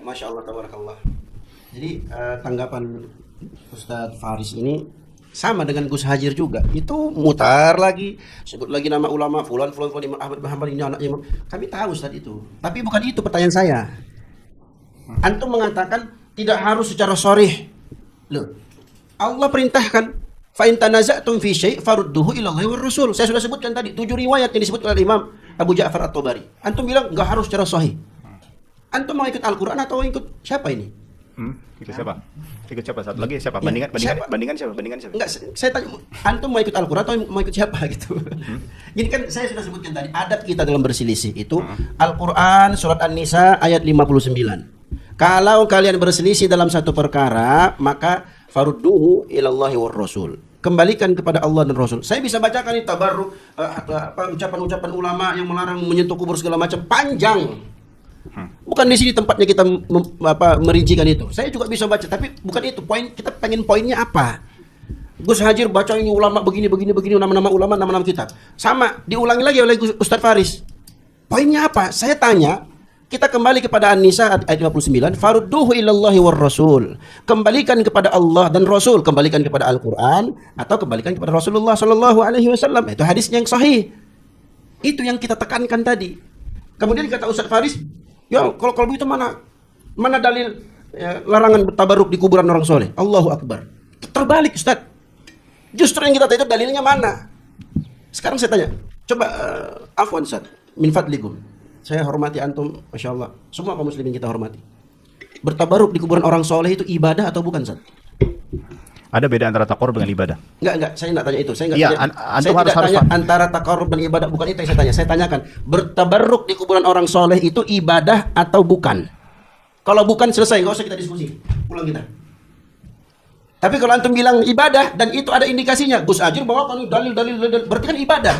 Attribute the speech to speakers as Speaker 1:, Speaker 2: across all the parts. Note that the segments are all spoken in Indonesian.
Speaker 1: Masya Allah, tabarakallah. Jadi tanggapan Ustadz Faris ini sama dengan Gus Hajir juga. Itu mutar lagi, sebut lagi nama ulama, fulan, Imam Ahmad bin Hanbal ini anaknya Imam. Kami tahu Ustadz itu. Tapi bukan itu pertanyaan saya. Antum mengatakan tidak harus secara sharih. Loh, Allah perintahkan, fa in tanaza'tum fi syai' farudduhu ila Allah war Rasul. Saya sudah sebutkan tadi 7 riwayat yang disebut oleh Imam Abu Ja'far At-Tabari. Antum bilang enggak harus secara sahih. Antum mau ikut Al-Qur'an atau ikut siapa ini?
Speaker 2: Ikut siapa? Ikut siapa? Satu lagi siapa?
Speaker 1: Ya,
Speaker 2: Bandingan siapa?
Speaker 1: Enggak, saya tanya, antum mau ikut Al-Qur'an atau mau ikut siapa gitu. Jadi kan saya sudah sebutkan tadi, adab kita dalam berselisih itu Al-Qur'an surat An-Nisa ayat 59. Kalau kalian berselisih dalam satu perkara, maka farudduhu ilallahi war Rasul. Kembalikan kepada Allah dan Rasul. Saya bisa bacakan ini tabarruk, ucapan-ucapan ulama yang melarang menyentuh kubur segala macam, panjang. Bukan di sini tempatnya kita merincikan itu. Saya juga bisa baca, tapi bukan itu poin. Kita pengen poinnya apa? Gus Hajir baca ini ulama begini, nama-nama ulama, nama-nama kitab. Sama, diulangi lagi oleh Ustadz Faris. Poinnya apa? Saya tanya, kita kembali kepada An-Nisa ayat 59, farudduhu ilallahi war Rasul. Kembalikan kepada Allah dan Rasul, kembalikan kepada Al-Qur'an atau kembalikan kepada Rasulullah sallallahu alaihi wasallam. Itu hadisnya yang sahih. Itu yang kita tekankan tadi. Kemudian kata Ustadz Faris, ya kalau begitu mana dalil larangan bertabaruk di kuburan orang soleh? Allahu Akbar. Terbalik Ustadz. Justru yang kita tanya itu dalilnya mana? Sekarang saya tanya, coba afwan Ustadz, min fadlikum. Saya hormati antum, Masya Allah. Semua kaum muslimin kita hormati. Bertabaruk di kuburan orang soleh itu ibadah atau bukan Ustadz?
Speaker 2: Ada beda antara takarrub dengan ibadah?
Speaker 1: Enggak, saya enggak tanya itu. Saya enggak
Speaker 2: ya,
Speaker 1: tidak tanya antara takarrub dan ibadah, bukan itu yang saya tanya. Saya tanyakan, bertabarruk di kuburan orang soleh itu ibadah atau bukan? Kalau bukan, selesai, enggak usah kita diskusi. Pulang kita. Tapi kalau antum bilang ibadah dan itu ada indikasinya, Gus Ajir bawakan dalil, berarti kan ibadah.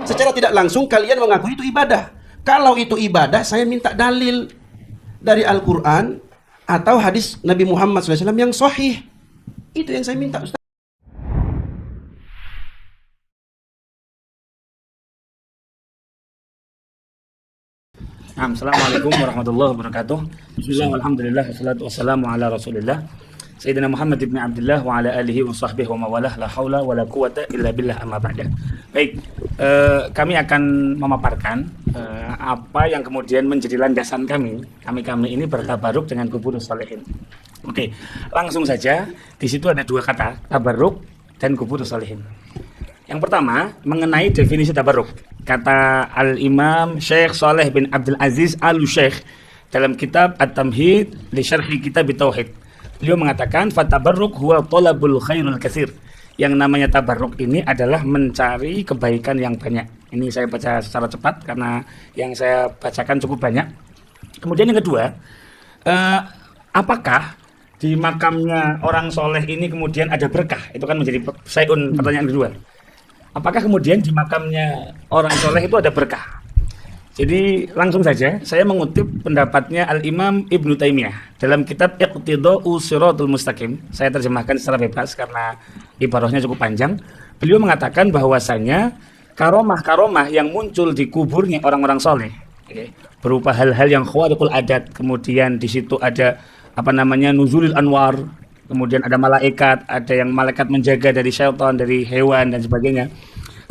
Speaker 1: Secara tidak langsung kalian mengakui itu ibadah. Kalau itu ibadah, saya minta dalil dari Al-Quran atau hadis Nabi Muhammad SAW yang sahih. Itu yang saya minta, Ustaz.
Speaker 3: Assalamualaikum warahmatullahi wabarakatuh. Bismillah, alhamdulillah, wassalatu wassalamu ala rasulillah Sayyidina Muhammad ibn Abdullah wa ala alihi wa sahbihi wa mawalah, la hawla wa la quwata illa billah, amma ba'da. Baik, kami akan memaparkan apa yang kemudian menjadi landasan kami ini bertabaruk dengan kubur sholihin. Oke, langsung saja. Di situ ada dua kata, tabaruk dan kubur sholihin. Yang pertama, mengenai definisi tabaruk. Kata Al-Imam Syekh Saleh bin Abdul Aziz Al-Syekh dalam kitab At-Tamhid li Syarhi Kitab Tauhid. Beliau mengatakan, fatabarruk huwa talabul khairul katsir. Yang namanya tabarruk ini adalah mencari kebaikan yang banyak. Ini saya baca secara cepat karena yang saya bacakan cukup banyak. Kemudian yang kedua, apakah di makamnya orang soleh ini kemudian ada berkah? Itu kan menjadi pertanyaan kedua. Apakah kemudian di makamnya orang soleh itu ada berkah? Jadi langsung saja saya mengutip pendapatnya Al-Imam Ibnu Taimiyah dalam kitab Iqtida'u Shiratal Mustaqim. Saya terjemahkan secara bebas karena ibarahnya cukup panjang. Beliau mengatakan bahwasanya karomah-karomah yang muncul di kuburnya orang-orang soleh, berupa hal-hal yang khawariqul adat, kemudian di situ ada nuzulil anwar, kemudian ada malaikat, ada yang malaikat menjaga dari syaitan, dari hewan dan sebagainya.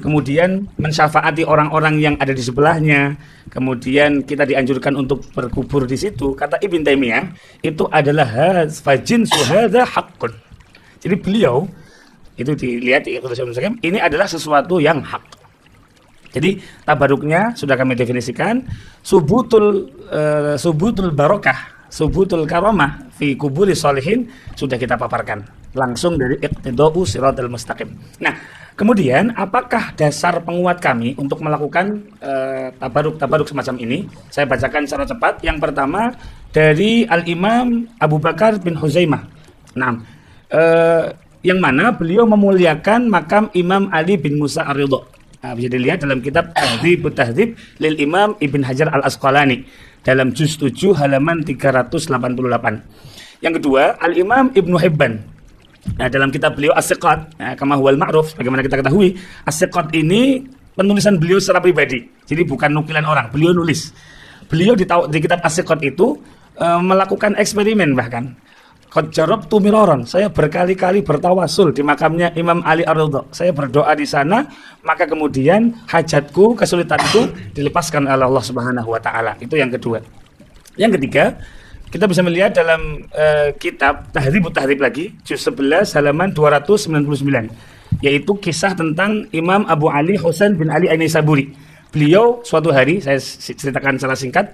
Speaker 3: Kemudian mensyafaati orang-orang yang ada di sebelahnya. Kemudian kita dianjurkan untuk berkubur di situ. Kata Ibn Taimiyah, itu adalah fajinsu hadza haqqun. Jadi beliau itu dilihat di Iqtida'u, ini adalah sesuatu yang hak. Jadi tabaruknya sudah kami definisikan, subutul barokah, subutul karomah fi kuburi sholihin sudah kita paparkan langsung dari Iqtida'u Shiratal Mustaqim. Nah, kemudian apakah dasar penguat kami untuk melakukan tabaruk semacam ini? Saya bacakan secara cepat. Yang pertama dari Al-Imam Abu Bakar bin Huzaimah. Nah, yang mana beliau memuliakan makam Imam Ali bin Musa Ar-Ridha. Nah, bisa dilihat dalam kitab Tahdzibut Tahdzib lil Imam Ibn Hajar Al-Asqalani dalam juz 7 halaman 388. Yang kedua, Al-Imam Ibnu Hibban. Nah, dalam kitab beliau As-Siqat, kama huwal ma'ruf, bagaimana kita ketahui, As-Siqat ini penulisan beliau secara pribadi. Jadi bukan nukilan orang, beliau nulis. Beliau di kitab As-Siqat itu melakukan eksperimen bahkan. Qad jarabtu miraran, saya berkali-kali bertawasul di makamnya Imam Ali Ar-Ridha. Saya berdoa di sana, maka kemudian hajatku, kesulitanku dilepaskan oleh Allah Subhanahu wa taala. Itu yang kedua. Yang ketiga, kita bisa melihat dalam kitab Tahdzibut Tahdzib lagi, juz 11 halaman 299, yaitu kisah tentang Imam Abu Ali Husain bin Ali An-Naisaburi. Beliau suatu hari, saya ceritakan secara singkat,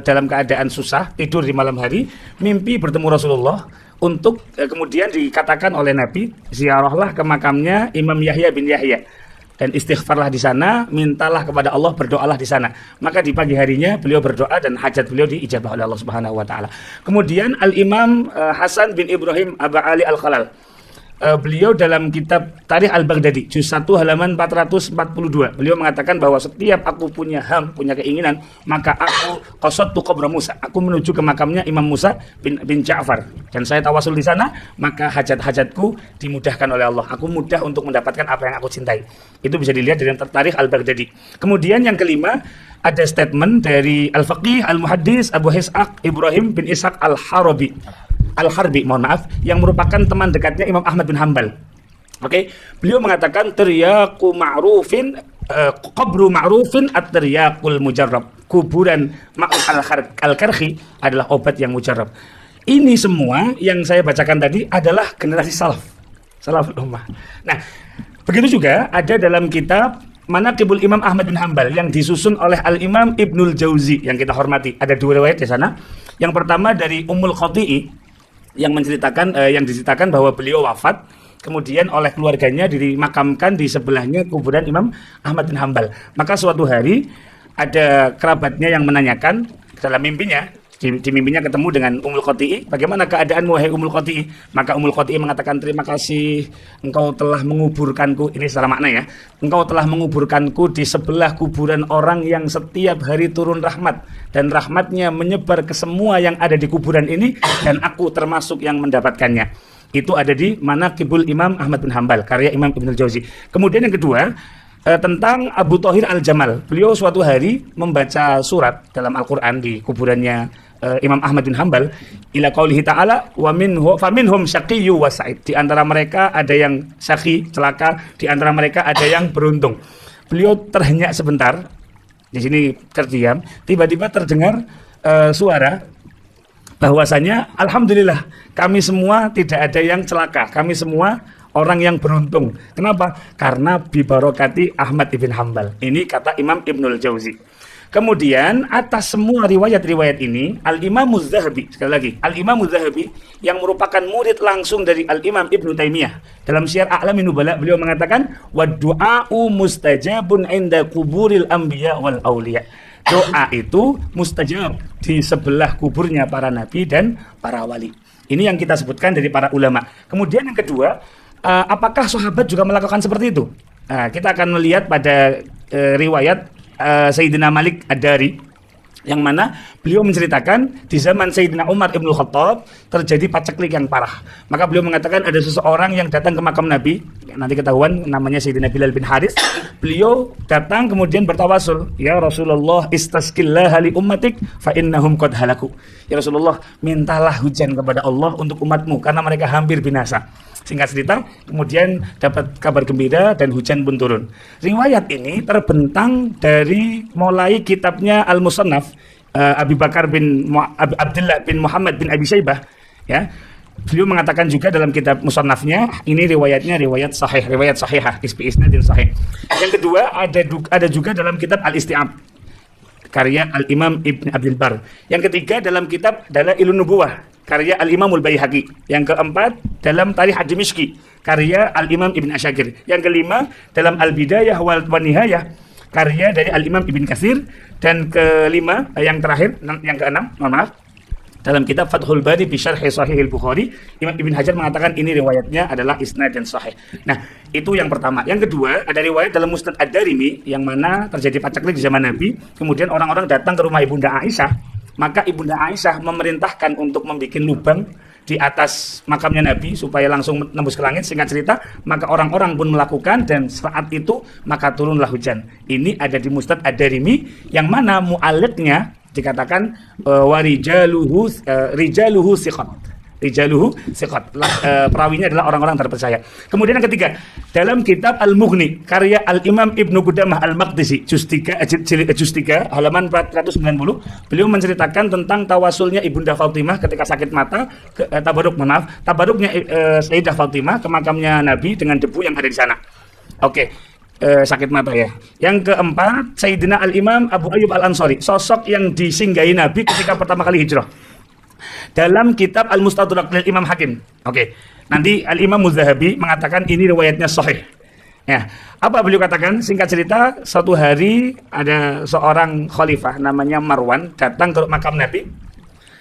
Speaker 3: dalam keadaan susah, tidur di malam hari, mimpi bertemu Rasulullah untuk kemudian dikatakan oleh Nabi, ziarahlah ke makamnya Imam Yahya bin Yahya dan istighfarlah di sana, mintalah kepada Allah, berdoalah di sana. Maka di pagi harinya beliau berdoa dan hajat beliau diijabah oleh Allah Subhanahu wa taala. Kemudian Al-Imam Hasan bin Ibrahim Aba Ali Al-Khalal, beliau dalam kitab Tarikh Al-Baghdadi juz 1 halaman 442, beliau mengatakan bahwa setiap aku punya punya keinginan, maka aku qasattu qabra Musa, aku menuju ke makamnya Imam Musa bin Ja'far dan saya tawasul di sana, maka hajat-hajatku dimudahkan oleh Allah, aku mudah untuk mendapatkan apa yang aku cintai. Itu bisa dilihat dari Tarikh Al-Baghdadi. Kemudian yang kelima, ada statement dari Al-Faqih Al-Muhaddis Abu Ishaq Ibrahim bin Ishaq Al-Harbi, mohon maaf, yang merupakan teman dekatnya Imam Ahmad bin Hanbal. Oke, beliau mengatakan qabru ma'rufin at-tiryaqul mujarrab. Kuburan Ma'ruf al-Karhi adalah obat yang mujarrab. Ini semua yang saya bacakan tadi adalah generasi salaful ummah. Nah, begitu juga ada dalam kitab Manaqibul Imam Ahmad bin Hanbal yang disusun oleh Al-Imam Ibnul Jauzi yang kita hormati. Ada dua riwayat di sana. Yang pertama dari Ummul Khati'i yang diceritakan bahwa beliau wafat, kemudian oleh keluarganya dimakamkan di sebelahnya kuburan Imam Ahmad bin Hanbal. Maka suatu hari ada kerabatnya yang menanyakan dalam mimpinya, di mimpinya ketemu dengan Ummul Khati'i, bagaimana keadaanmu wahai Ummul Khati'i? Maka Ummul Khati'i mengatakan, terima kasih, engkau telah menguburkanku, ini secara makna ya, engkau telah menguburkanku di sebelah kuburan orang yang setiap hari turun rahmat, dan rahmatnya menyebar ke semua yang ada di kuburan ini, dan aku termasuk yang mendapatkannya. Itu ada di Manaqibul Imam Ahmad bin Hanbal, karya Imam Ibnul Jauzi. Kemudian yang kedua, tentang Abu Thahir Al-Jamal. Beliau suatu hari membaca surat dalam Al-Quran di kuburannya Imam Ahmad bin Hanbal, ila qaulihi ta'ala faminhum syaqiyyu wa sa'id. Di antara mereka ada yang syaqi, celaka, di antara mereka ada yang beruntung. Beliau terhenyak sebentar, di sini terdiam, tiba-tiba terdengar suara bahwasanya alhamdulillah kami semua tidak ada yang celaka, kami semua orang yang beruntung. Kenapa? Karena bibarokati Ahmad ibn Hanbal. Ini kata Imam Ibnul Jauzi. Kemudian atas semua riwayat-riwayat ini, Al-Imam Az-Zahabi, sekali lagi, Al-Imam Az-Zahabi yang merupakan murid langsung dari Al-Imam Ibnu Taimiyah, dalam Syiar A'lamin Nubala beliau mengatakan, "Wad-du'a'u mustajabun 'inda kuburil anbiya wal auliya." Doa itu mustajab di sebelah kuburnya para nabi dan para wali. Ini yang kita sebutkan dari para ulama. Kemudian yang kedua, apakah sahabat juga melakukan seperti itu? Kita akan melihat pada riwayat Sayyidina Malik Ad-Dari, yang mana beliau menceritakan di zaman Sayyidina Umar Ibn Khattab terjadi paceklik yang parah. Maka beliau mengatakan ada seseorang yang datang ke makam Nabi, nanti ketahuan namanya Sayyidina Bilal bin Haris. Beliau datang kemudian bertawasul, ya Rasulullah istasqillaha li ummatik fa innahum qad halaku. Ya Rasulullah, mintalah hujan kepada Allah untuk umatmu karena mereka hampir binasa. Singkat cerita, kemudian dapat kabar gembira dan hujan pun turun. Riwayat ini terbentang dari mulai kitabnya Al-Musannaf Abi Bakar bin Abdullah bin Muhammad bin Abi Syaibah, ya. Beliau mengatakan juga dalam kitab Musannafnya, ini riwayatnya riwayat sahih, riwayat sahihah, isnadin sahih. Yang kedua ada juga dalam kitab Al-Isti'ab, karya Al-Imam Ibn Abdul Bar. Yang ketiga dalam kitab Dalailun Nubuwah, karya Al-Imamul Baihaqi. Yang keempat dalam Tarikh Ad-Dimishqi, karya Al-Imam Ibn Asyakir. Yang kelima dalam Al-Bidayah wal Nihayah, karya dari Al-Imam Ibn Katsir. Dan kelima, yang terakhir, yang keenam, mohon maaf, dalam kitab Fathul Bari bi Syarh Sahih Al-Bukhari, Imam Ibn Hajar mengatakan ini riwayatnya adalah isnad dan sahih. Nah, itu yang pertama. Yang kedua, ada riwayat dalam Musnad Ad-Darimi yang mana terjadi paceklik di zaman Nabi. Kemudian orang-orang datang ke rumah Ibunda Aisyah. Maka Ibunda Aisyah memerintahkan untuk membuat lubang di atas makamnya Nabi supaya langsung menembus ke langit. Singkat cerita, maka orang-orang pun melakukan dan saat itu maka turunlah hujan. Ini ada di Musnad Ad-Darimi yang mana mu'alliqnya dikatakan rijaluhu siqat. Rijaluhu siqat. Perawinya adalah orang-orang terpercaya. Kemudian yang ketiga, dalam kitab Al-Mughni karya Al-Imam Ibnu Qudamah Al-Maqdisi juz 3 halaman 490, beliau menceritakan tentang tawasulnya Ibunda Fatimah ketika sakit mata, tabaruknya Sayyidah Fatimah ke makamnya Nabi dengan debu yang ada di sana. Oke. Sakit mata ya. Yang keempat, Sayyidina Al-Imam Abu Ayyub Al-Ansari, sosok yang disinggahi Nabi ketika pertama kali hijrah. Dalam kitab Al-Mustadrak dari Imam Hakim. Oke. Nanti Al-Imam Muzzahabi mengatakan ini riwayatnya sahih. Ya. Apa beliau katakan? Singkat cerita, suatu hari ada seorang khalifah namanya Marwan datang ke makam Nabi.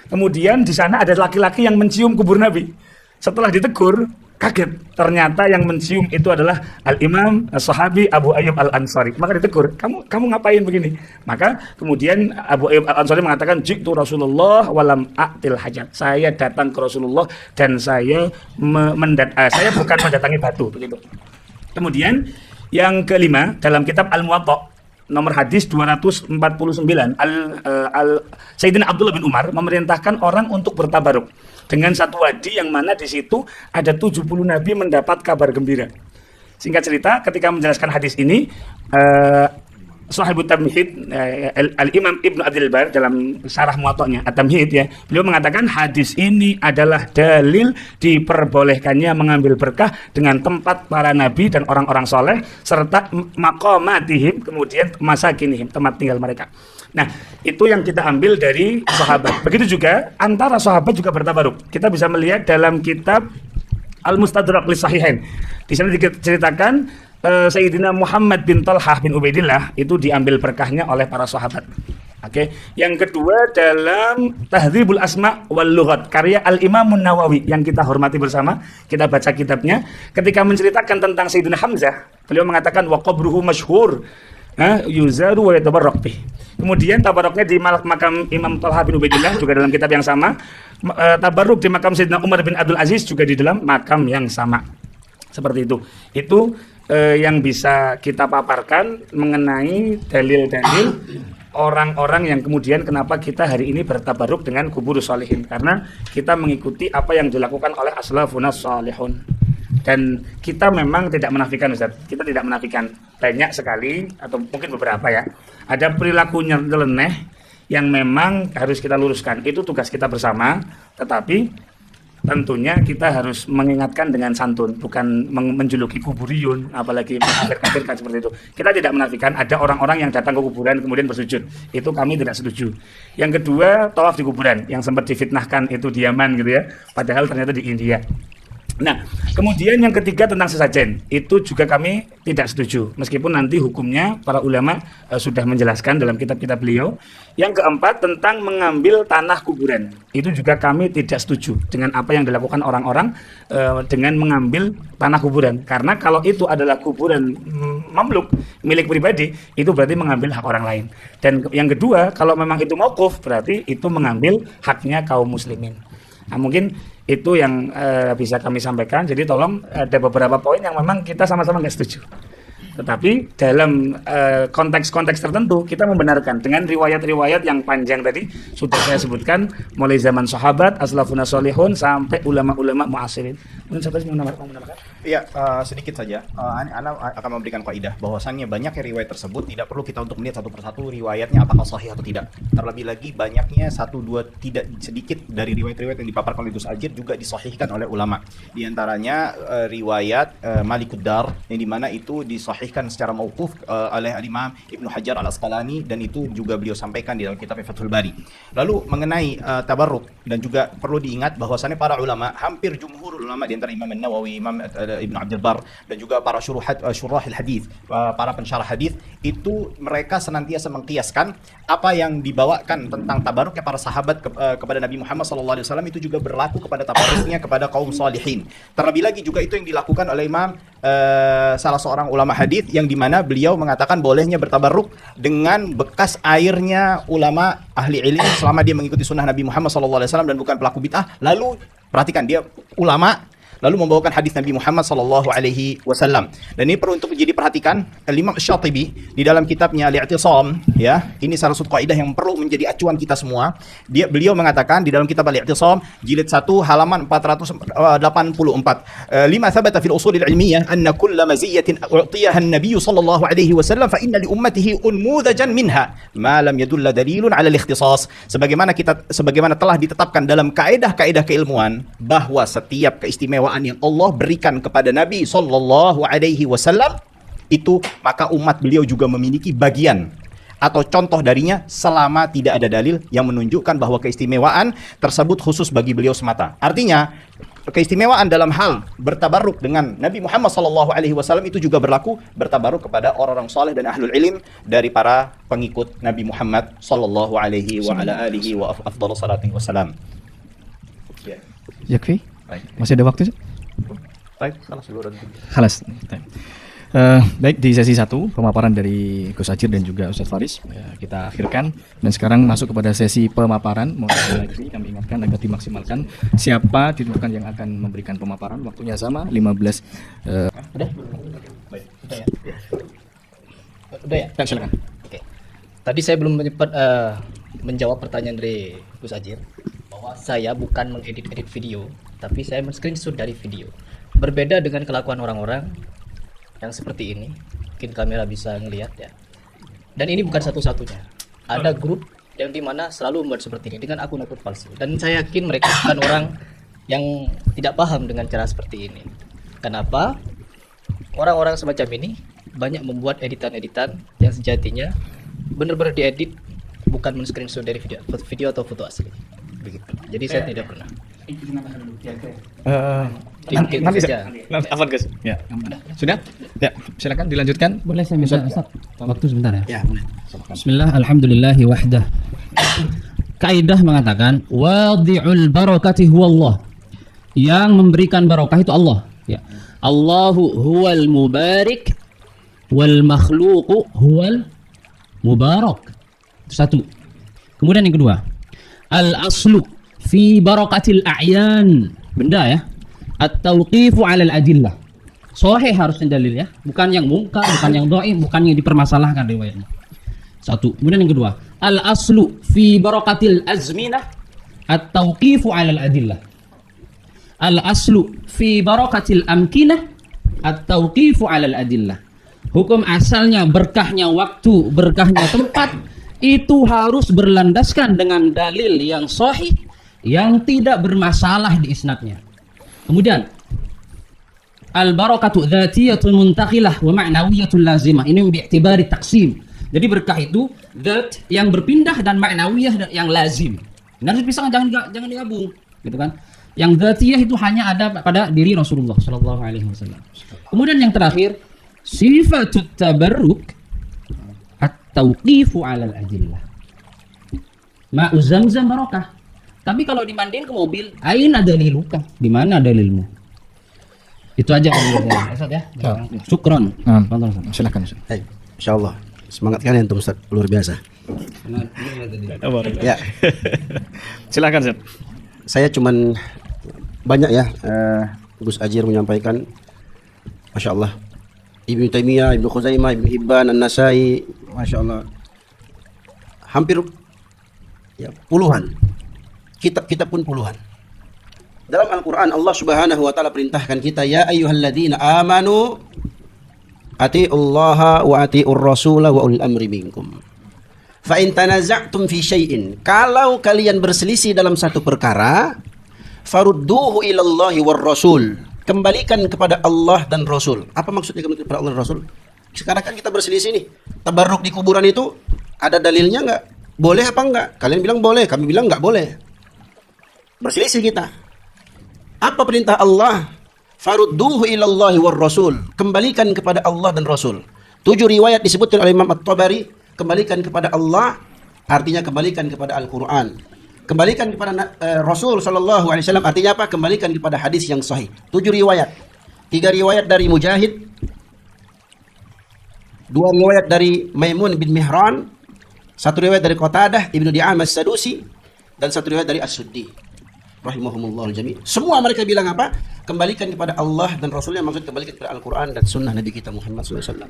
Speaker 3: Kemudian di sana ada laki-laki yang mencium kubur Nabi. Setelah ditegur, kaget. Ternyata yang mencium itu adalah Al-Imam Sahabi Abu Ayyub Al-Ansari. Maka ditegur, kamu ngapain begini? Maka kemudian Abu Ayyub Al-Ansari mengatakan, jitu Rasulullah walam a'til hajat. Saya datang ke Rasulullah dan saya bukan mendatangi batu. Begitu. Kemudian yang kelima, dalam kitab Al-Muwatta nomor hadis 249, Sayyidina Abdullah bin Umar memerintahkan orang untuk bertabaruk dengan satu wadi yang mana di situ ada 70 nabi mendapat kabar gembira. Singkat cerita, ketika menjelaskan hadis ini, Sahibut Tamhid, Al-Imam Ibnu Abdul Bar dalam syarah Muwatta'nya At-Tamhid ya, beliau mengatakan hadis ini adalah dalil diperbolehkannya mengambil berkah dengan tempat para nabi dan orang-orang soleh serta maqamatihim, kemudian masakinihim, tempat tinggal mereka. Nah, itu yang kita ambil dari sahabat. Begitu juga antara sahabat juga bertabaruk. Kita bisa melihat dalam kitab Al-Mustadrak li Sahihain. Di sana diceritakan Sayyidina Muhammad bin Talhah bin Ubaidillah itu diambil berkahnya oleh para sahabat. Oke. Yang kedua dalam Tahdzibul Asma wal Lughat karya Al-Imam Nawawi yang kita hormati bersama, kita baca kitabnya. Ketika menceritakan tentang Sayyidina Hamzah, beliau mengatakan wa qabruhu masyhur yuzaru wa yatabarrak bih. Kemudian tabaruknya di makam Imam Talha bin Ubaidillah juga dalam kitab yang sama. Tabaruk di makam Sayyidina Umar bin Abdul Aziz juga di dalam makam yang sama. Seperti itu. Itu yang bisa kita paparkan mengenai dalil-dalil orang-orang yang kemudian kenapa kita hari ini bertabaruk dengan kubur sholihin, karena kita mengikuti apa yang dilakukan oleh aslafunas sholihun. Dan kita memang tidak menafikan, Ustaz. Kita tidak menafikan banyak sekali atau mungkin beberapa ya. Ada perilaku nyeleneh yang memang harus kita luruskan. Itu tugas kita bersama, tetapi tentunya kita harus mengingatkan dengan santun, bukan menjuluki kuburiyun, apalagi mengkafir-kafirkan seperti itu. Kita tidak menafikan ada orang-orang yang datang ke kuburan kemudian bersujud. Itu kami tidak setuju. Yang kedua, tawaf di kuburan yang sempat difitnahkan itu di Yaman gitu ya. Padahal ternyata di India. Nah, kemudian yang ketiga tentang sesajen, itu juga kami tidak setuju. Meskipun nanti hukumnya para ulama sudah menjelaskan dalam kitab-kitab beliau. Yang keempat tentang mengambil tanah kuburan, itu juga kami tidak setuju dengan apa yang dilakukan orang-orang dengan mengambil tanah kuburan. Karena kalau itu adalah kuburan mamluk, milik pribadi, itu berarti mengambil hak orang lain. Dan yang kedua, kalau memang itu mauquf, berarti itu mengambil haknya kaum muslimin. Nah, mungkin itu yang bisa kami sampaikan. Jadi tolong, ada beberapa poin yang memang kita sama-sama nggak setuju. Tetapi dalam konteks-konteks tertentu kita membenarkan dengan riwayat-riwayat yang panjang tadi sudah saya sebutkan, mulai zaman sahabat, aslafuna sholihun sampai ulama-ulama muasirin. Mungkin saya mau menambahkan?
Speaker 2: Iya, sedikit saja. Ana akan memberikan kaidah bahwasannya banyak riwayat tersebut tidak perlu kita untuk melihat satu persatu riwayatnya apakah sahih atau tidak. Terlebih lagi banyaknya satu dua tidak sedikit dari riwayat-riwayat yang dipaparkan oleh Gus Ajir juga disahihkan oleh ulama. Di antaranya riwayat Malikud Dar yang dimana itu disahihkan secara mauquf oleh Imam Ibnu Hajar Al-Asqalani, dan itu juga beliau sampaikan di dalam kitab Fathul Bari. Lalu mengenai tabarruk, dan juga perlu diingat bahwasannya para ulama, hampir jumhur ulama di antara Imam An-Nawawi, Imam Ibnu Abdul Bar, dan juga para syurahil hadis, para pensyarah hadis, itu mereka senantiasa mengkiaskan apa yang dibawakan tentang tabaruknya para sahabat kepada Nabi Muhammad SAW itu juga berlaku kepada tabaruknya kepada kaum salihin. Terlebih lagi juga itu yang dilakukan oleh Imam salah seorang ulama hadis, yang dimana beliau mengatakan bolehnya bertabaruk dengan bekas airnya ulama ahli ilmu selama dia mengikuti sunnah Nabi Muhammad SAW dan bukan pelaku bid'ah. Lalu perhatikan, dia ulama lalu membawakan hadis Nabi Muhammad sallallahu alaihi wasallam. Dan ini perlu untuk jadi perhatikan, Imam Syatibi di dalam kitabnya Al-I'tisam, ya, ini salah satu kaidah yang perlu menjadi acuan kita semua. Beliau mengatakan di dalam kitab Al-I'tisam jilid 1 halaman 484, lima thabata fil usul al-ilmiyah anna kulla maziyatin u'tiyaha an-nabiy sallallahu alaihi wasallam fa inna li ummatihi unmudhajan minha ma lam yadulla dalilun 'ala al-ikhtisas. Sebagaimana telah ditetapkan dalam kaidah-kaidah keilmuan bahwa setiap keistimewaan yang Allah berikan kepada Nabi sallallahu alaihi wasallam itu, maka umat beliau juga memiliki bagian atau contoh darinya selama tidak ada dalil yang menunjukkan bahwa keistimewaan tersebut khusus bagi beliau semata. Artinya, keistimewaan dalam hal bertabaruk dengan Nabi Muhammad SAW itu juga bertabaruk kepada orang-orang saleh dan ahlul ilm dari para pengikut Nabi Muhammad sallallahu alaihi wa ala alihi wa afdhalus salati wassalam. Ya.
Speaker 4: Yakfi?
Speaker 2: Baik.
Speaker 4: Masih ada waktu?
Speaker 2: Baik, salah.
Speaker 4: Halas. Baik, di sesi 1 pemaparan dari Gus Ajir dan juga Ustaz Faris kita akhirkan, dan sekarang masuk kepada sesi pemaparan. Mohon lagi kami ingatkan agar dimaksimalkan siapa ditentukan yang akan memberikan pemaparan. Waktunya sama 15.
Speaker 5: Udah?
Speaker 2: Baik.
Speaker 5: Udah ya?
Speaker 4: Dan silakan.
Speaker 5: Oke. Tadi saya belum menjawab pertanyaan dari Gus Ajir bahwa saya bukan mengedit-edit video, tapi saya men-screenshot dari video. Berbeda dengan kelakuan orang-orang yang seperti ini, mungkin kamera bisa ngelihat ya. Dan ini bukan satu-satunya. Ada grup yang dimana selalu membuat seperti ini dengan akun-akun palsu. Dan saya yakin mereka bukan orang yang tidak paham dengan cara seperti ini. Kenapa? Orang-orang semacam ini banyak membuat editan-editan yang sejatinya benar-benar diedit, bukan men-screenshot dari video atau foto asli. Begitu. Jadi saya tidak pernah.
Speaker 4: Nanti saja. Afwan Gus. Ya. Sudah? Ya, silakan dilanjutkan.
Speaker 6: Boleh saya minta Ustaz? Waktu sebentar ya.
Speaker 1: Ya, boleh.
Speaker 6: Bismillah, alhamdulillahi wahdah. Kaidah mengatakan wadi'ul barakati huwa Allah. Yang memberikan barokah itu Allah, ya. Allahu huwal mubarik wal makhluqu huwal mubarak. Itu satu. Kemudian yang kedua, al aslu fi barakatil a'yan, benda ya, at-tawqifu 'ala al-adillah. Sahih harusnya dalil ya, bukan yang mungkar, bukan yang dhaif, bukan yang dipermasalahkan riwayatnya. Satu. Kemudian yang kedua, al-aslu fi barakatil azminah at-tawqifu 'ala al-adillah. Al-aslu fi barakatil amkinah at-tawqifu 'ala al-adillah. Hukum asalnya berkahnya waktu, berkahnya tempat itu harus berlandaskan dengan dalil yang sahih, yang tidak bermasalah di isnadnya. Kemudian al-barakatu dzatiyatun muntakhilah wa ma'nawiyatun lazimah. Ini bi'tibari taqsim. Jadi berkah itu zat yang berpindah dan ma'nawiyah yang lazim. Ini harus bisa, jangan digabung, gitu kan? Yang dzatiyah itu hanya ada pada diri Rasulullah sallallahu alaihi wasallam. Kemudian yang terakhir, sifatut tabarruk at-tawqifu 'ala al-adillah. Ma'u Zamzam barakah. Tapi kalau dimandiin ke mobil, aina daliluka? Di mana dalilmu? Itu aja Ustaz ya. Syukron.
Speaker 4: Silakan Ustaz.
Speaker 1: Baik, insyaallah. Semangat kalian tuh Ustaz, luar biasa. Ya.
Speaker 4: Silakan Ustaz.
Speaker 1: Saya cuman banyak ya, Gus Ajir menyampaikan, Masya Allah, Ibnu Taimiyah, Ibnu Khuzaimah, Ibnu Hibban, An-Nasai, Masya Allah, hampir ya, puluhan. Kitab-kitab pun puluhan. Dalam Al-Quran Allah Subhanahu wa Ta'ala perintahkan kita, ya ayyuhalladzina amanu ati'ullaha wa ati'ur rasula wa ulil amri minkum. Fa in tanaza'tum fi syai'in, kalau kalian berselisih dalam satu perkara, farudduhu ilallahi war rasul, kembalikan kepada Allah dan Rasul. Apa maksudnya kembalikan kepada Allah dan Rasul? Sekarang kan kita berselisih nih, tabarruk di kuburan itu ada dalilnya nggak? Boleh apa enggak? Kalian bilang boleh, kami bilang nggak boleh. Berselisih kita. Apa perintah Allah? Farudduhu ilallahi war rasul, kembalikan kepada Allah dan Rasul. 7 riwayat disebutkan oleh Imam At-Tabari, kembalikan kepada Allah artinya kembalikan kepada Al-Quran. Kembalikan kepada Rasul sallallahu alaihi wasallam artinya apa? Kembalikan kepada hadis yang sahih. 7 riwayat. 3 riwayat dari Mujahid, 2 riwayat dari Maimun bin Mihran, 1 riwayat dari Qatadah Ibnu Di'amah As-Sadusi, dan 1 riwayat dari As-Suddi rahimahumullah jami'. Semua mereka bilang apa? kembalikan kepada Allah dan Rasulnya, maksud kembalikan kepada Al-Quran dan Sunnah Nabi kita Muhammad SAW.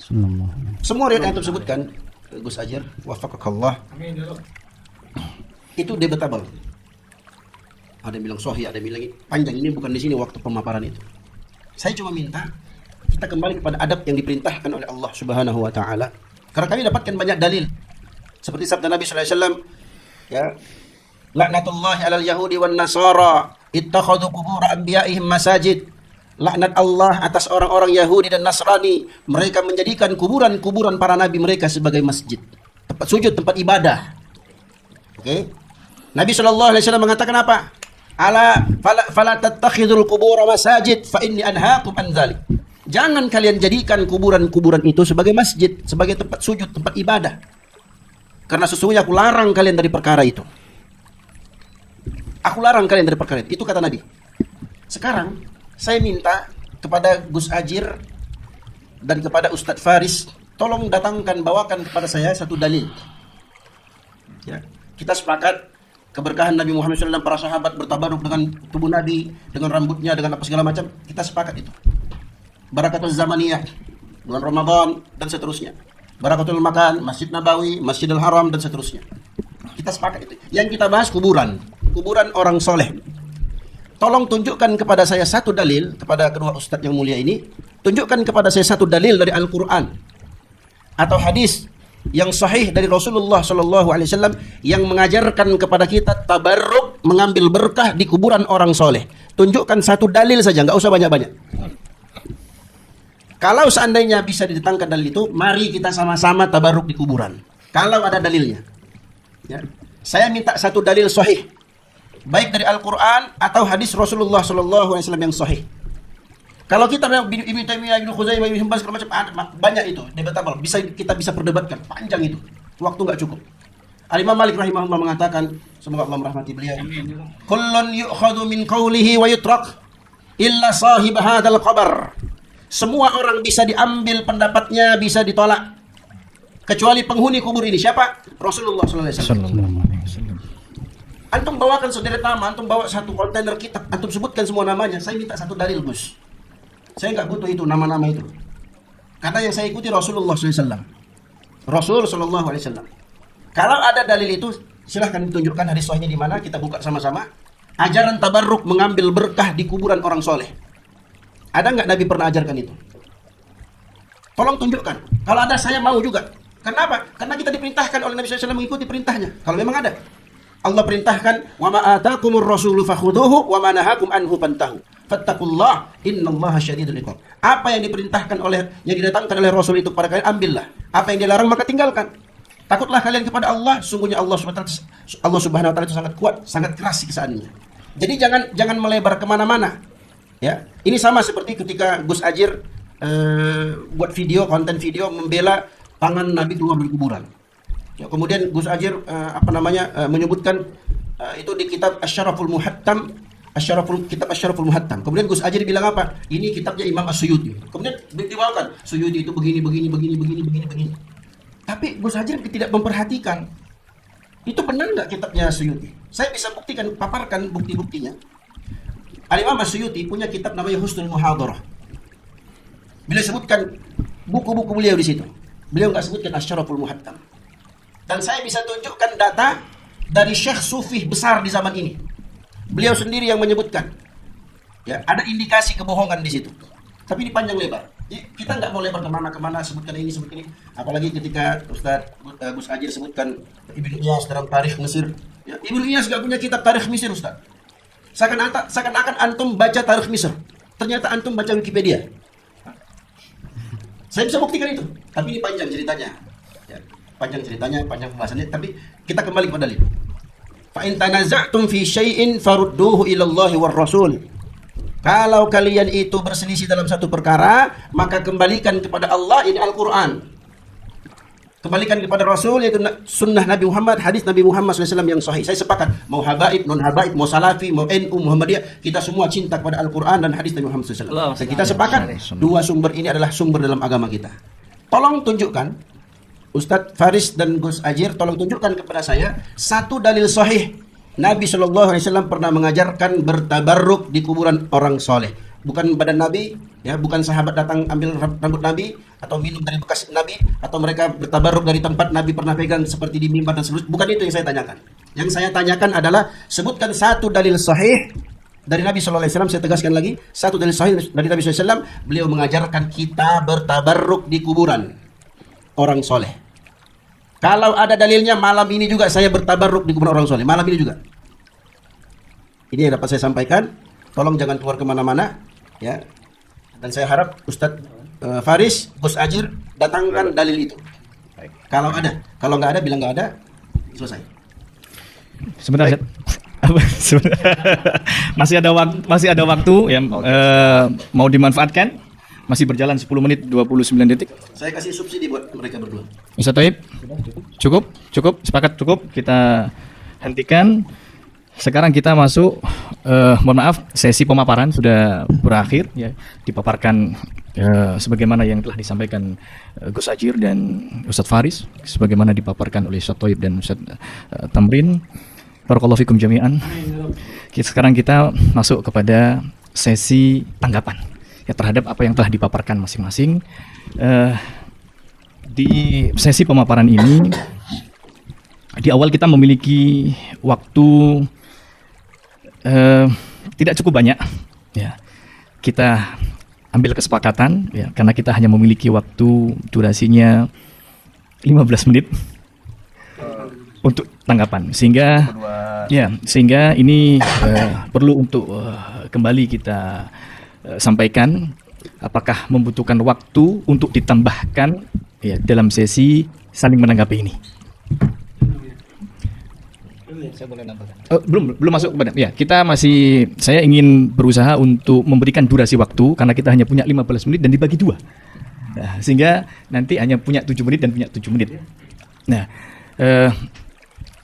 Speaker 1: Semua riwayat yang antum sebutkan, Gus Ajir, wafaqakallah, itu debatable. Ada yang bilang sahih, ada yang bilang panjang. Ini bukan di sini waktu pemaparan itu. Saya cuma minta kita kembali kepada adab yang diperintahkan oleh Allah Subhanahu wa taala. Karena kami dapatkan banyak dalil. Seperti sabda Nabi sallallahu alaihi wasallam, ya, laknatullahi 'alal yahudi wan nasara ittakhadhu qubur anbiya'ihim masajid. Laknat Allah atas orang-orang Yahudi dan Nasrani, mereka menjadikan kuburan-kuburan para nabi mereka sebagai masjid, tempat sujud, tempat ibadah. Oke. Nabi sallallahu alaihi wasallam mengatakan apa? Ala fala tattakhidul qubur masajid fa inni anhaakum an dzalik. Jangan kalian jadikan kuburan-kuburan itu sebagai masjid, sebagai tempat sujud, tempat ibadah. Karena sesungguhnya aku larang kalian dari perkara itu. Aku larang kalian dari perkara itu. Itu kata Nabi. Sekarang saya minta kepada Gus Ajir dan kepada Ustadz Faris, tolong bawakan kepada saya satu dalil. Ya, kita sepakat keberkahan Nabi Muhammad SAW, para sahabat bertabaruk dengan tubuh Nabi, dengan rambutnya, dengan apa segala macam. Kita sepakat itu. Barakatul zamaniyah, bulan Ramadan, dan seterusnya. Barakatul makan, Masjid Nabawi, Masjidil Haram, dan seterusnya. Kita sepakat itu. Yang kita bahas kuburan orang soleh. Tolong tunjukkan kepada saya satu dalil, kepada kedua ustadz yang mulia ini, tunjukkan kepada saya satu dalil dari Al-Quran atau hadis yang sahih dari Rasulullah SAW yang mengajarkan kepada kita tabarruk, mengambil berkah di kuburan orang soleh. Tunjukkan satu dalil saja, nggak usah banyak-banyak. Kalau seandainya bisa didatangkan dalil itu, mari kita sama-sama tabarruk di kuburan. Kalau ada dalilnya, ya. Saya minta satu dalil sahih, baik dari Al-Quran atau hadis Rasulullah SAW yang sahih. Kalau kita Ibnu Taimiyah, Ibnu Khuzaimah, Ibnu Hibban segala macam, banyak itu debatable. Kita bisa perdebatkan panjang itu. Waktu nggak cukup. Al-Imam Malik rahimahullah mengatakan, semoga Allah merahmati beliau. Kullun yu'khadhu min qawlihi wa yutrak illa sahib hadzal qabr. Semua orang bisa diambil pendapatnya, bisa ditolak, kecuali penghuni kubur ini. Siapa? Rasulullah SAW. Antum bawakan sederet nama, antum bawa satu kontainer kitab, antum sebutkan semua namanya. Saya minta satu dalil, Gus. Saya nggak butuh itu nama-nama itu. Karena yang saya ikuti Rasulullah SAW. Rasul SAW. Kalau ada dalil itu, silahkan ditunjukkan hadis sahihnya di mana, kita buka sama-sama. Ajaran tabarruk, mengambil berkah di kuburan orang soleh. Ada nggak Nabi pernah ajarkan itu? Tolong tunjukkan. Kalau ada, saya mau juga. Kenapa? Karena kita diperintahkan oleh Nabi SAW mengikuti perintahnya. Kalau memang ada. Allah perintahkan, wa ma atakumur rasulu fakhuduhu wa ma nahakum anhu fantahu. Fattaqullah innallaha syadidul iqab. Apa yang diperintahkan yang didatangkan oleh Rasul itu kepada kalian, ambillah. Apa yang dilarang maka tinggalkan. Takutlah kalian kepada Allah, sungguhnya Allah Subhanahu wa taala itu sangat kuat, sangat keras siksaannya. Jadi jangan melebar kemana mana. Ya, ini sama seperti ketika Gus Ajir buat konten video membela tangan Nabi keluar dari kuburan. Ya, kemudian Gus Ajir menyebutkan itu di kitab Asy-Syaraful Muhattam, kitab Asy-Syaraful Muhattam. Kemudian Gus Ajir bilang apa? Ini kitabnya Imam As-Suyuti. Kemudian dibawakan Suyuti itu begini. Tapi Gus Ajir tidak memperhatikan. Itu benar enggak kitabnya Suyuti? Saya bisa buktikan, paparkan bukti-buktinya. Al-Imam As-Suyuti punya kitab namanya Husnul Muhadarah. Beliau sebutkan buku-buku beliau di situ. Beliau enggak sebutkan Asy-Syaraful Muhattam. Dan saya bisa tunjukkan data dari Syekh Sufi besar di zaman ini. Beliau sendiri yang menyebutkan. Ya, ada indikasi kebohongan di situ. Tapi ini panjang lebar. Kita nggak mau lebar kemana-kemana, sebutkan ini. Apalagi ketika Ustaz Gus Ajir sebutkan Ibnu Iyas dalam Tarikh Mesir. Ya, Ibnu Iyas nggak punya kitab Tarikh Mesir, Ustaz. Seakan-akan antum baca Tarikh Mesir. Ternyata antum baca Wikipedia. Saya bisa buktikan itu. Tapi ini panjang ceritanya. Ya, panjang pembahasannya. Tapi kita kembali kepada dalil. Fa in tanaza'tum fi syai'in farudduhu ila Allahi war Rasul. Kalau kalian itu berselisih dalam satu perkara, maka kembalikan kepada Allah, ini Al-Quran. Kembalikan kepada Rasul, yaitu sunnah Nabi Muhammad, hadis Nabi Muhammad SAW yang sahih. Saya sepakat, mau habaib, non habaib, mau salafi, mau NU, Muhammadiyah, kita semua cinta kepada Al-Quran dan hadis Nabi Muhammad SAW. Dan kita sepakat, dua sumber ini adalah sumber dalam agama kita. Tolong tunjukkan, Ustadz Faris dan Gus Ajir, tolong tunjukkan kepada saya satu dalil sahih Nabi SAW pernah mengajarkan bertabarruk di kuburan orang soleh. bukan badan Nabi, ya, bukan sahabat datang ambil rambut Nabi atau minum dari bekas Nabi atau mereka bertabarruk dari tempat Nabi pernah pegang seperti di mimbar dan seterusnya. Bukan itu yang saya tanyakan. Yang saya tanyakan adalah sebutkan satu dalil sahih dari Nabi SAW. Saya tegaskan lagi, satu dalil sahih dari Nabi SAW, beliau mengajarkan kita bertabarruk di kuburan orang soleh. Kalau ada dalilnya, malam ini juga saya bertabarruk di kuburan orang soleh. Malam ini juga. Ini yang dapat saya sampaikan. Tolong jangan keluar kemana-mana, ya. Dan saya harap Ustadz Faris, Gus Ajir datangkan dalil itu. Kalau ada, kalau nggak ada bilang nggak ada, selesai.
Speaker 4: Sebentar, Zat. masih ada waktu yang mau dimanfaatkan. Masih berjalan 10 menit 29 detik.
Speaker 1: Saya kasih subsidi buat mereka berdua.
Speaker 4: Ustaz Thaib, cukup, sepakat cukup. Kita hentikan. Sekarang kita masuk, mohon maaf, sesi pemaparan sudah berakhir, ya, dipaparkan sebagaimana yang telah disampaikan Gus Ajir dan Ustadz Faris, sebagaimana dipaparkan oleh Ustadz Thaib dan Ustadz Tamrin. Barakallahu fikum jami'an. Sekarang kita masuk kepada sesi tanggapan, ya, terhadap apa yang telah dipaparkan masing-masing. Di sesi pemaparan ini, di awal kita memiliki waktu tidak cukup banyak, ya. Kita ambil kesepakatan, ya, karena kita hanya memiliki waktu durasinya 15 menit untuk tanggapan, sehingga ini perlu untuk kembali kita sampaikan apakah membutuhkan waktu untuk ditambahkan, ya, dalam sesi saling menanggapi ini.
Speaker 5: Saya boleh nambahkan.
Speaker 4: Belum masuk kepada, ya, saya ingin berusaha untuk memberikan durasi waktu karena kita hanya punya 15 menit dan dibagi dua, nah, sehingga nanti hanya punya 7 menit dan punya 7 menit. Nah,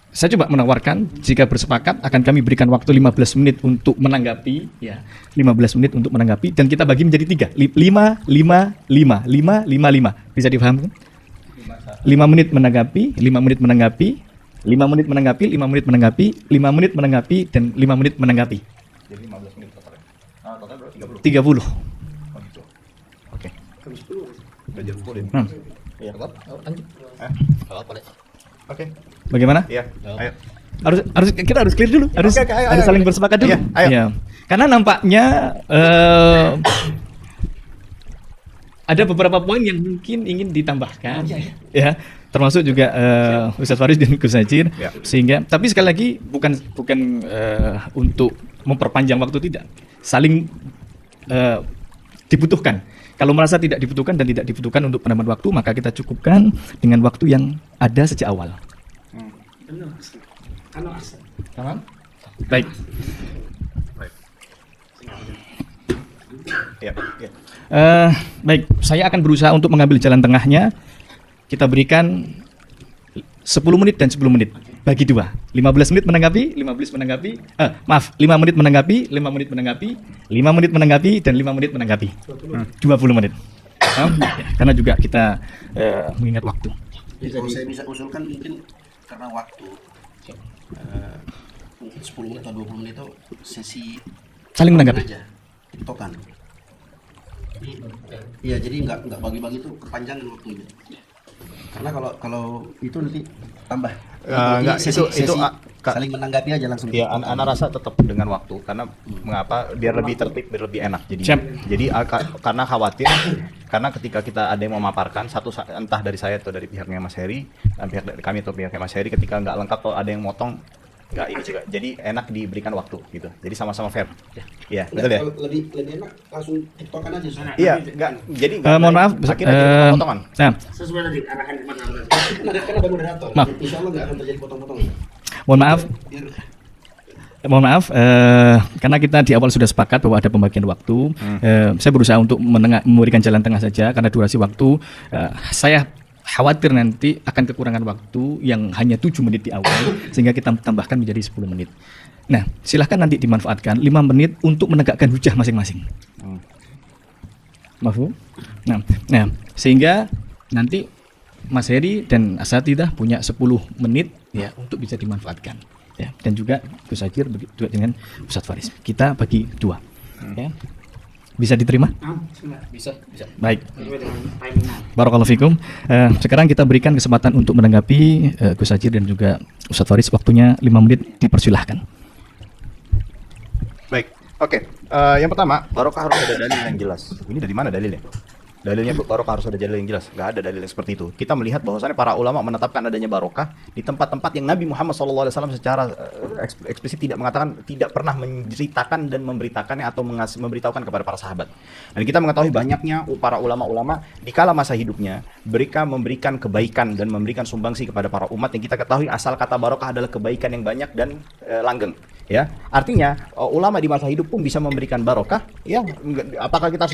Speaker 4: saya coba menawarkan jika bersepakat akan kami berikan waktu 15 menit untuk menanggapi, ya, 15 menit untuk menanggapi, dan kita bagi menjadi 3, 5, 5, 5, 5, 5, 5. Bisa dipahami? 5 menit menanggapi, 5 menit menanggapi, 5 menit menanggapi, 5 menit menanggapi, 5 menit menanggapi, dan 5 menit menanggapi.
Speaker 2: Jadi 15 menit totalnya. Total berapa?
Speaker 4: 30.
Speaker 2: Oh, gitu. Oke. Udah jam 10
Speaker 4: Hmm.
Speaker 2: Iya, Pak.
Speaker 5: Lanjut. Kalau boleh.
Speaker 2: Oke.
Speaker 4: Bagaimana?
Speaker 2: Iya. Ayo.
Speaker 4: Kita harus clear dulu, harus
Speaker 2: Oke, ayo,
Speaker 4: harus
Speaker 2: ayo.
Speaker 4: saling bersepakat dulu.
Speaker 2: Iya, ayo.
Speaker 4: Ya. Karena nampaknya ada beberapa poin yang mungkin ingin ditambahkan, ya, termasuk juga Ustadz Faris dan Gus Ajir,
Speaker 2: Ya.
Speaker 4: sehingga, tapi sekali lagi bukan untuk memperpanjang waktu, tidak, saling dibutuhkan. Kalau merasa tidak dibutuhkan dan tidak dibutuhkan untuk penambahan waktu, maka kita cukupkan dengan waktu yang ada sejak awal. Tamam? Baik.
Speaker 2: Iya, iya.
Speaker 4: Baik, saya akan berusaha untuk mengambil jalan tengahnya. Kita berikan 10 menit dan 10 menit. Bagi dua. 15 menit menanggapi, 15 menanggapi. 5 menit menanggapi, 5 menit menanggapi, 5 menit menanggapi, dan 5 menit menanggapi. 20 menit. Karena juga kita mengingat waktu.
Speaker 1: Kalau saya bisa usulkan mungkin karena waktu, mungkin 10 menit atau 20 menit itu sesi
Speaker 4: Saling menanggapi.
Speaker 1: aja, tiktokan. Iya, jadi nggak bagi-bagi tuh kepanjangan waktunya. Karena kalau itu nanti tambah.
Speaker 2: Enggak,
Speaker 1: Jadi
Speaker 2: itu
Speaker 1: saling menanggapi aja langsung.
Speaker 2: ya, anak rasa tetap dengan waktu karena mengapa biar lebih tertib, biar lebih enak.
Speaker 4: Siap.
Speaker 2: Jadi karena khawatir karena ketika kita ada yang memaparkan entah dari saya atau dari pihaknya Mas Heri, pihak dari kami atau pihaknya Mas Heri, ketika nggak lengkap atau ada yang motong nggak ini juga. Jadi enak diberikan waktu gitu. Jadi sama-sama fair. Iya, betul ya?
Speaker 1: Lebih enak langsung tiktokan aja.
Speaker 2: Iya, enggak. Jadi nggak
Speaker 4: Mohon maaf,
Speaker 2: akhirnya jadi potongan.
Speaker 4: nah,
Speaker 3: Sesuai tadi arahan kemana?
Speaker 1: Kan ada moderator.
Speaker 4: Maaf.
Speaker 1: Insya Allah nggak akan terjadi potong-potong.
Speaker 4: mohon maaf,
Speaker 1: Biar
Speaker 4: mohon maaf, karena kita di awal sudah sepakat bahwa ada pembagian waktu. Saya berusaha untuk memberikan jalan tengah saja karena durasi waktu. Saya khawatir nanti akan kekurangan waktu yang hanya 7 menit di awal, sehingga kita tambahkan menjadi 10 menit. Nah, silahkan nanti dimanfaatkan 5 menit untuk menegakkan hujah masing-masing. Mafhum? Nah, sehingga nanti Mas Heri dan Asatidah punya 10 menit, ya, untuk bisa dimanfaatkan. Ya, dan juga Gus Ajir begitu dengan Ustadz Faris. Kita bagi dua. Ya. Bisa diterima?
Speaker 5: Bisa, bisa.
Speaker 4: Baik. Barakallahu fikum. Sekarang kita berikan kesempatan untuk menanggapi Gus Hajir dan juga Ustadz Faris. Waktunya 5 menit, dipersilahkan.
Speaker 2: Baik, oke. Yang pertama, barokah harus ada dalil yang jelas. Ini dari mana dalilnya? Dalilnya barokah harus ada dalil yang jelas. Nggak ada dalil yang seperti itu. Kita melihat bahwasannya para ulama menetapkan adanya barokah di tempat-tempat yang Nabi Muhammad SAW secara eksplisit tidak mengatakan, tidak pernah menceritakan dan memberitakannya atau memberitahukan kepada para sahabat. Dan kita mengetahui banyaknya para ulama-ulama di kala masa hidupnya mereka memberikan kebaikan dan memberikan sumbangsi kepada para umat yang kita ketahui asal kata barokah adalah kebaikan yang banyak dan langgeng. Ya, artinya ulama di masa hidup pun bisa memberikan barokah. Ya, apakah kita harus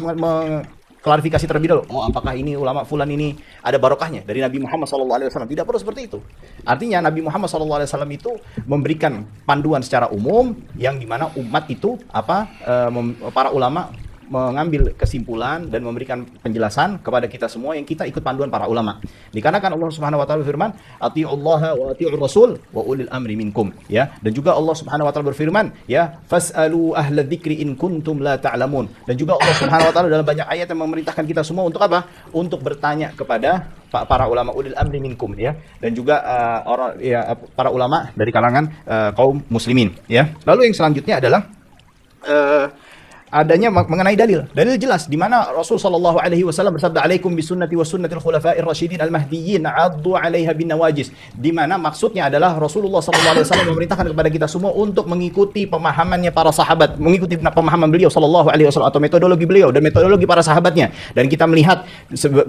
Speaker 2: klarifikasi terlebih dahulu? Oh, apakah ini ulama fulan ini ada barokahnya dari Nabi Muhammad SAW? Tidak perlu seperti itu. Artinya Nabi Muhammad SAW itu memberikan panduan secara umum yang dimana umat itu para ulama mengambil kesimpulan dan memberikan penjelasan kepada kita semua yang kita ikut panduan para ulama. Dikarenakan Allah Subhanahu wa taala berfirman, "Atiullaha wa atiur rasul wa ulil amri minkum." Ya, dan juga Allah Subhanahu wa taala berfirman, ya, "Fas'alu ahla dzikri in kuntum la ta'lamun." Dan juga Allah Subhanahu wa taala dalam banyak ayat yang memerintahkan kita semua untuk apa? Untuk bertanya kepada para ulama ulil amri minkum, ya. Dan juga para ulama dari kalangan kaum muslimin, ya. Lalu yang selanjutnya adalah adanya mengenai dalil jelas di mana Rasul sallallahu alaihi wasallam bersabda, "Alaikum bisunnati wa sunnatil khulafa'ir rasyidin al-mahdiyyin 'addu 'alaiha bin nawajis." Di mana maksudnya adalah Rasulullah sallallahu alaihi wasallam memerintahkan kepada kita semua untuk mengikuti pemahamannya para sahabat, mengikuti pemahaman beliau sallallahu alaihi wasallam atau metodologi beliau dan metodologi para sahabatnya. Dan kita melihat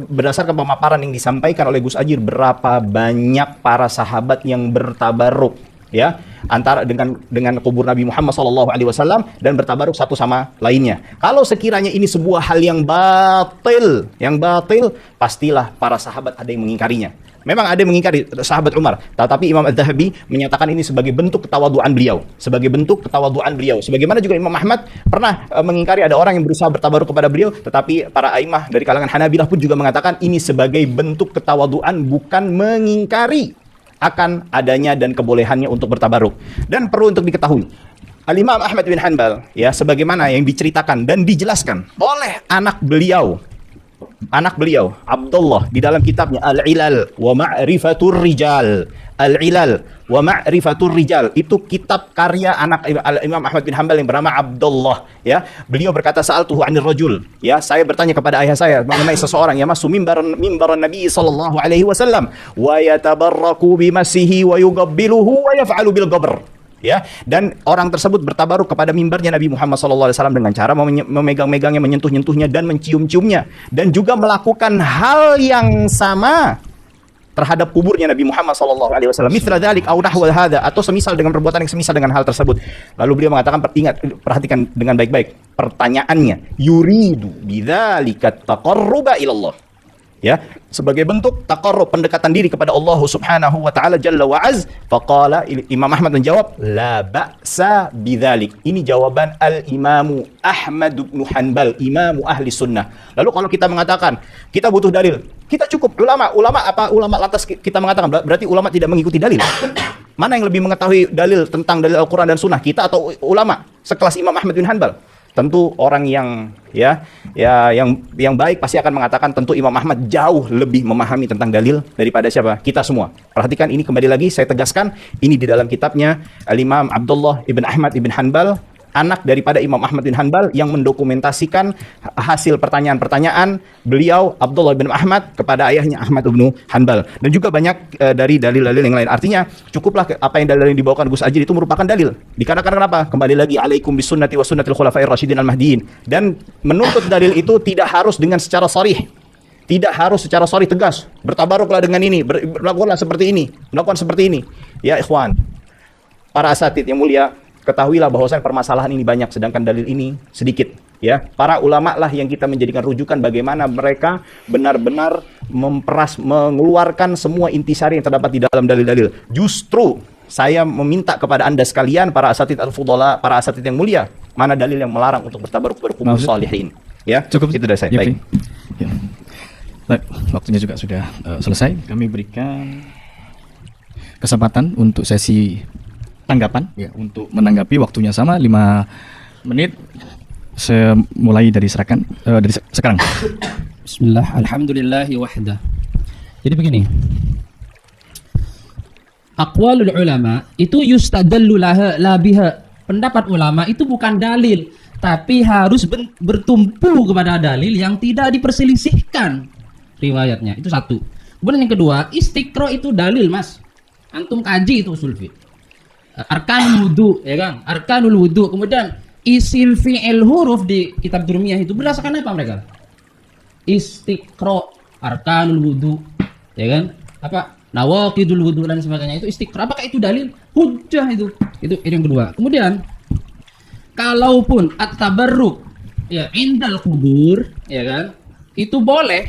Speaker 2: berdasarkan pemaparan yang disampaikan oleh Gus Hajir berapa banyak para sahabat yang bertabaruk, ya, antara dengan kubur Nabi Muhammad SAW dan bertabaruk satu sama lainnya. Kalau sekiranya ini sebuah hal yang batil, pastilah para sahabat ada yang mengingkarinya. Memang ada yang mengingkari sahabat Umar, tetapi Imam Az-Zahabi menyatakan ini sebagai bentuk ketawaduan beliau, Sebagaimana juga Imam Ahmad pernah mengingkari ada orang yang berusaha bertabaruk kepada beliau, tetapi para aimah dari kalangan Hanabilah pun juga mengatakan ini sebagai bentuk ketawaduan, bukan mengingkari akan adanya dan kebolehannya untuk bertabaruk. Dan perlu untuk diketahui, Al-Imam Ahmad bin Hanbal, ya, sebagaimana yang diceritakan dan dijelaskan oleh anak beliau Abdullah di dalam kitabnya Al-Ilal wa Ma'rifatur Rijal. Al-Ilal wa Ma'rifatur Rijal itu kitab karya anak Imam Ahmad bin Hanbal yang bernama Abdullah, ya. Beliau berkata, "Sa'altuhu 'anil rajul." Ya, saya bertanya kepada ayah saya mengenai seseorang yang masuk mimbaran Nabi sallallahu alaihi wasallam wa yatabarraku bimasihi wa yugabbiluhu wa yaf'alu bil qabr. Ya, dan orang tersebut bertabaruk kepada mimbarnya Nabi Muhammad SAW dengan cara memegang-megangnya, menyentuh-nyentuhnya dan mencium-ciumnya, dan juga melakukan hal yang sama terhadap kuburnya Nabi Muhammad SAW. Mithla dzalik aw nahwa hadza, atau semisal dengan perbuatan yang semisal dengan hal tersebut. Lalu beliau mengatakan, perhatikan dengan baik-baik pertanyaannya, yuridu bidzalika taqarruba ila Allah. Ya, sebagai bentuk taqarrub, pendekatan diri kepada Allah Subhanahu wa taala jalla wa az. Faqala, Imam Ahmad menjawab, la ba'sa bidzalik. Ini jawaban Al-Imam Ahmad bin Hanbal, imamu ahli sunnah. Lalu kalau kita mengatakan kita butuh dalil, kita cukup ulama lantas kita mengatakan berarti ulama tidak mengikuti dalil. Mana yang lebih mengetahui dalil tentang dalil Al-Qur'an dan sunnah, kita atau ulama sekelas Imam Ahmad bin Hanbal? Tentu orang yang baik pasti akan mengatakan tentu Imam Ahmad jauh lebih memahami tentang dalil daripada siapa? Kita semua. Perhatikan ini, kembali lagi saya tegaskan, ini di dalam kitabnya Al-Imam Abdullah ibn Ahmad ibn Hanbal, anak daripada Imam Ahmad bin Hanbal, yang mendokumentasikan hasil pertanyaan-pertanyaan beliau Abdullah bin Ahmad kepada ayahnya Ahmad bin Hanbal, dan juga banyak dari dalil-dalil yang lain. Artinya cukuplah apa yang dalil yang dibawakan Gus Hajir itu merupakan dalil. Dikarenakan kenapa? Kembali lagi, alaikum bisunnati wa sunnatil khulafa'ir rasyidin al-mahdiyyin. Dan menuntut dalil itu tidak harus dengan secara sharih. Tidak harus secara sharih tegas. Bertabaruklah dengan ini, melakukanlah seperti ini, melakukan seperti ini. Ya ikhwan, para asatidz yang mulia, ketahuilah bahwasanya permasalahan ini banyak sedangkan dalil ini sedikit, ya. Para ulama lah yang kita menjadikan rujukan bagaimana mereka benar-benar mengeluarkan semua intisari yang terdapat di dalam dalil-dalil. Justru saya meminta kepada Anda sekalian, para asatidz al-fudhala, para asatidz yang mulia, mana dalil yang melarang untuk bertabaruk berkumpul salihin? Ya, cukup itu dari saya.
Speaker 4: Ya,
Speaker 2: baik.
Speaker 4: Ya. Baik, waktunya juga sudah selesai. Kami berikan kesempatan untuk sesi tanggapan, ya, untuk menanggapi, waktunya sama 5 menit. Saya mulai dari sekarang.
Speaker 6: Bismillah, alhamdulillahi wahdah. Jadi begini. Aqwalul ulama itu yustadallu la biha. Pendapat ulama itu bukan dalil, tapi harus bertumpu kepada dalil yang tidak diperselisihkan riwayatnya. Itu satu. Kemudian yang kedua, istiqra itu dalil, Mas. Antum kaji itu usul fiqh. Arkanul wudu, ya kan? Arkanul wudu. Kemudian isim fi'il huruf di kitab Durmiyah itu berdasarkan apa mereka? Istiqra, arkanul wudu, ya kan? Apa? Nawaqidul wudu dan sebagainya itu istiqra. Apakah itu dalil? Hujjah itu. Itu yang kedua. Kemudian kalaupun at-tabarruk ya indal kubur, ya kan? Itu boleh.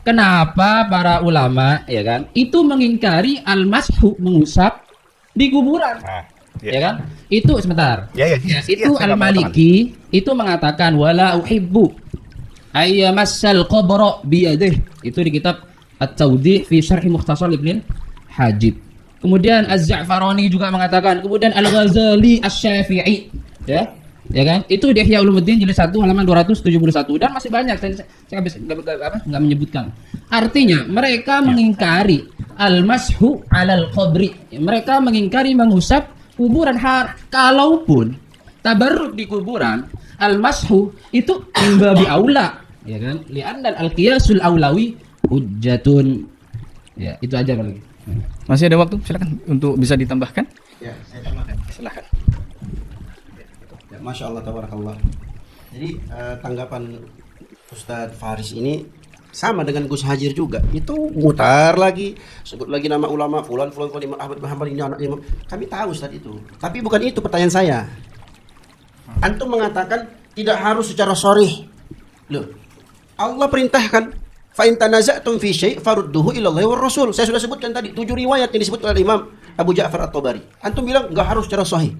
Speaker 6: Kenapa para ulama, ya kan? Itu mengingkari al-mashu, mengusap di kuburan. Ya kan? Itu sebentar. Itu Al-Maliki itu mengatakan wala uhibbu ayyamassal qabra biyadih. Itu di kitab At-Tawdi' fi Syarh Mukhtasar Ibn Hajib. Kemudian Az-Za'farani juga mengatakan, kemudian Al-Ghazali Asy-Syafi'i, ya kan? Itu di Ihya Ulumuddin jilid 1 halaman 271 dan masih banyak saya enggak menyebutkan. Artinya mereka mengingkari al-mashu 'alal qabri. Mereka mengingkari mengusap kuburan kalaupun tabarruk di kuburan, al-mashu itu imbabi aula, ya kan? Li'anna al-qiyasul aulawi hujjatun. Ya, itu aja lagi.
Speaker 4: Masih ada waktu, silakan untuk bisa ditambahkan.
Speaker 1: Ya, saya tambahkan.
Speaker 4: Silakan.
Speaker 1: Ya, Masya Allah, tabarakallah. Jadi tanggapan Ustadz Faris ini sama dengan Gus Hajir juga. Itu mutar lagi, sebut lagi nama ulama fulan Imam Ahmad bin Hanbal ini anak Imam. Kami tahu Ustadz itu. Tapi bukan itu pertanyaan saya. Antum mengatakan tidak harus secara sharih. Loh, Allah perintahkan fa in tanaza'tum fi syai' farudduhu ila Allah war Rasul. Saya sudah sebutkan tadi 7 riwayat yang disebut oleh Imam Abu Ja'far At-Tabari. Antum bilang enggak harus secara sahih.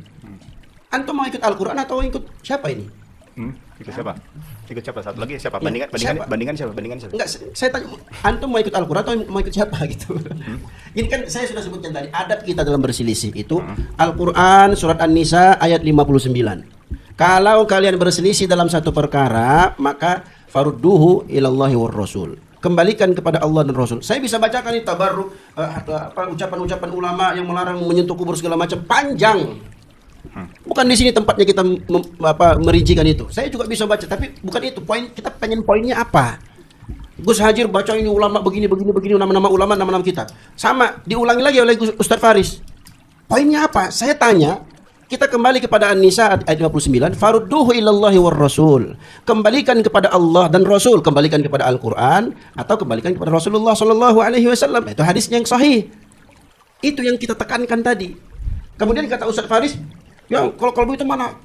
Speaker 1: Antum mau ikut Al-Qur'an atau ikut siapa ini?
Speaker 2: Ikut siapa? Ikut siapa? Satu lagi siapa? Bandingan siapa?
Speaker 1: Enggak, saya tanya antum mau ikut Al-Qur'an atau mau ikut siapa gitu. Ini kan saya sudah sebutkan tadi adab kita dalam berselisih itu Al-Qur'an surat An-Nisa ayat 59. Kalau kalian berselisih dalam satu perkara, maka farudduhu ilallahi war Rasul. Kembalikan kepada Allah dan Rasul. Saya bisa bacakan ini tabarruk ucapan-ucapan ulama yang melarang menyentuh kubur segala macam panjang. Bukan di sini tempatnya kita merincikan itu. Saya juga bisa baca, tapi bukan itu poin. Kita pengen poinnya apa? Gus Hajir baca ini ulama begini nama-nama ulama, nama-nama kitab. Sama diulangi lagi oleh Ustadz Faris. Poinnya apa? Saya tanya. Kita kembali kepada An-Nisa ayat 59, farudduhu ilallahi war Rasul. Kembalikan kepada Allah dan Rasul, kembalikan kepada Al-Qur'an atau kembalikan kepada Rasulullah sallallahu alaihi wasallam. Itu hadisnya yang sahih. Itu yang kita tekankan tadi. Kemudian kata Ustaz Faris, ya kalau begitu mana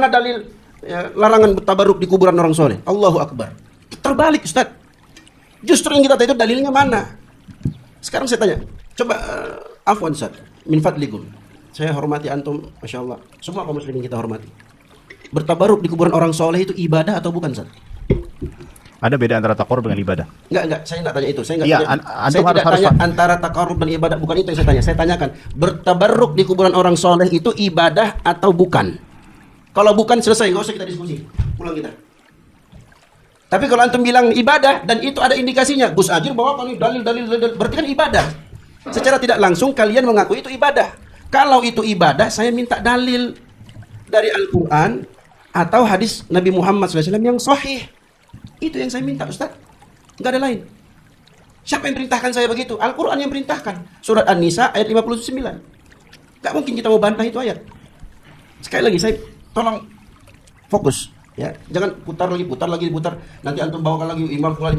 Speaker 1: dalil ya, larangan bertabarruk di kuburan orang soleh? Allahu Akbar. Terbalik Ustaz. Justru yang kita tahu itu dalilnya mana? Sekarang saya tanya, coba afwan Ustaz, min fadlikum. Saya hormati antum, Masya Allah. Semua kaum muslimin kita hormati. Bertabaruk di kuburan orang soleh itu ibadah atau bukan, Ustaz?
Speaker 2: Ada beda antara takarrub dengan ibadah?
Speaker 1: Enggak. Saya enggak tanya itu. Saya
Speaker 2: Ya,
Speaker 1: tidak tanya antara takarrub dan ibadah. Bukan itu yang saya tanya. Saya tanyakan, bertabaruk di kuburan orang soleh itu ibadah atau bukan? Kalau bukan, selesai. Nggak usah kita diskusi. Pulang kita. Tapi kalau antum bilang ibadah dan itu ada indikasinya, Gus Hajir bawa nih dalil, berarti kan ibadah. Secara tidak langsung kalian mengaku itu ibadah. Kalau itu ibadah, saya minta dalil dari Al-Quran atau hadis Nabi Muhammad SAW yang sahih. Itu yang saya minta, Ustaz. Nggak ada lain. Siapa yang perintahkan saya begitu? Al-Quran yang perintahkan. Surat An-Nisa ayat 59. Nggak mungkin kita mau bantah itu ayat. Sekali lagi, saya tolong fokus. Ya, jangan putar. Nanti antum bawakan lagi imam fulan.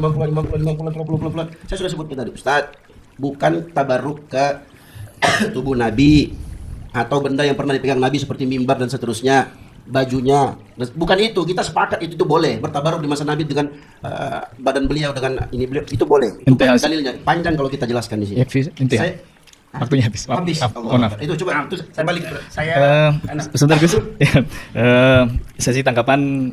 Speaker 1: Saya sudah sebutkan tadi, Ustaz. Bukan tabarruk ke tubuh Nabi atau benda yang pernah dipegang Nabi seperti mimbar dan seterusnya, bajunya. Bukan itu, kita sepakat itu boleh bertabaruk di masa Nabi dengan badan beliau dengan ini beliau itu boleh. Itu kan dalilnya panjang kalau kita jelaskan di sini.
Speaker 4: Waktunya habis. Maaf.
Speaker 1: Itu coba itu saya balik
Speaker 4: sebentar Gus. Sesi tanggapan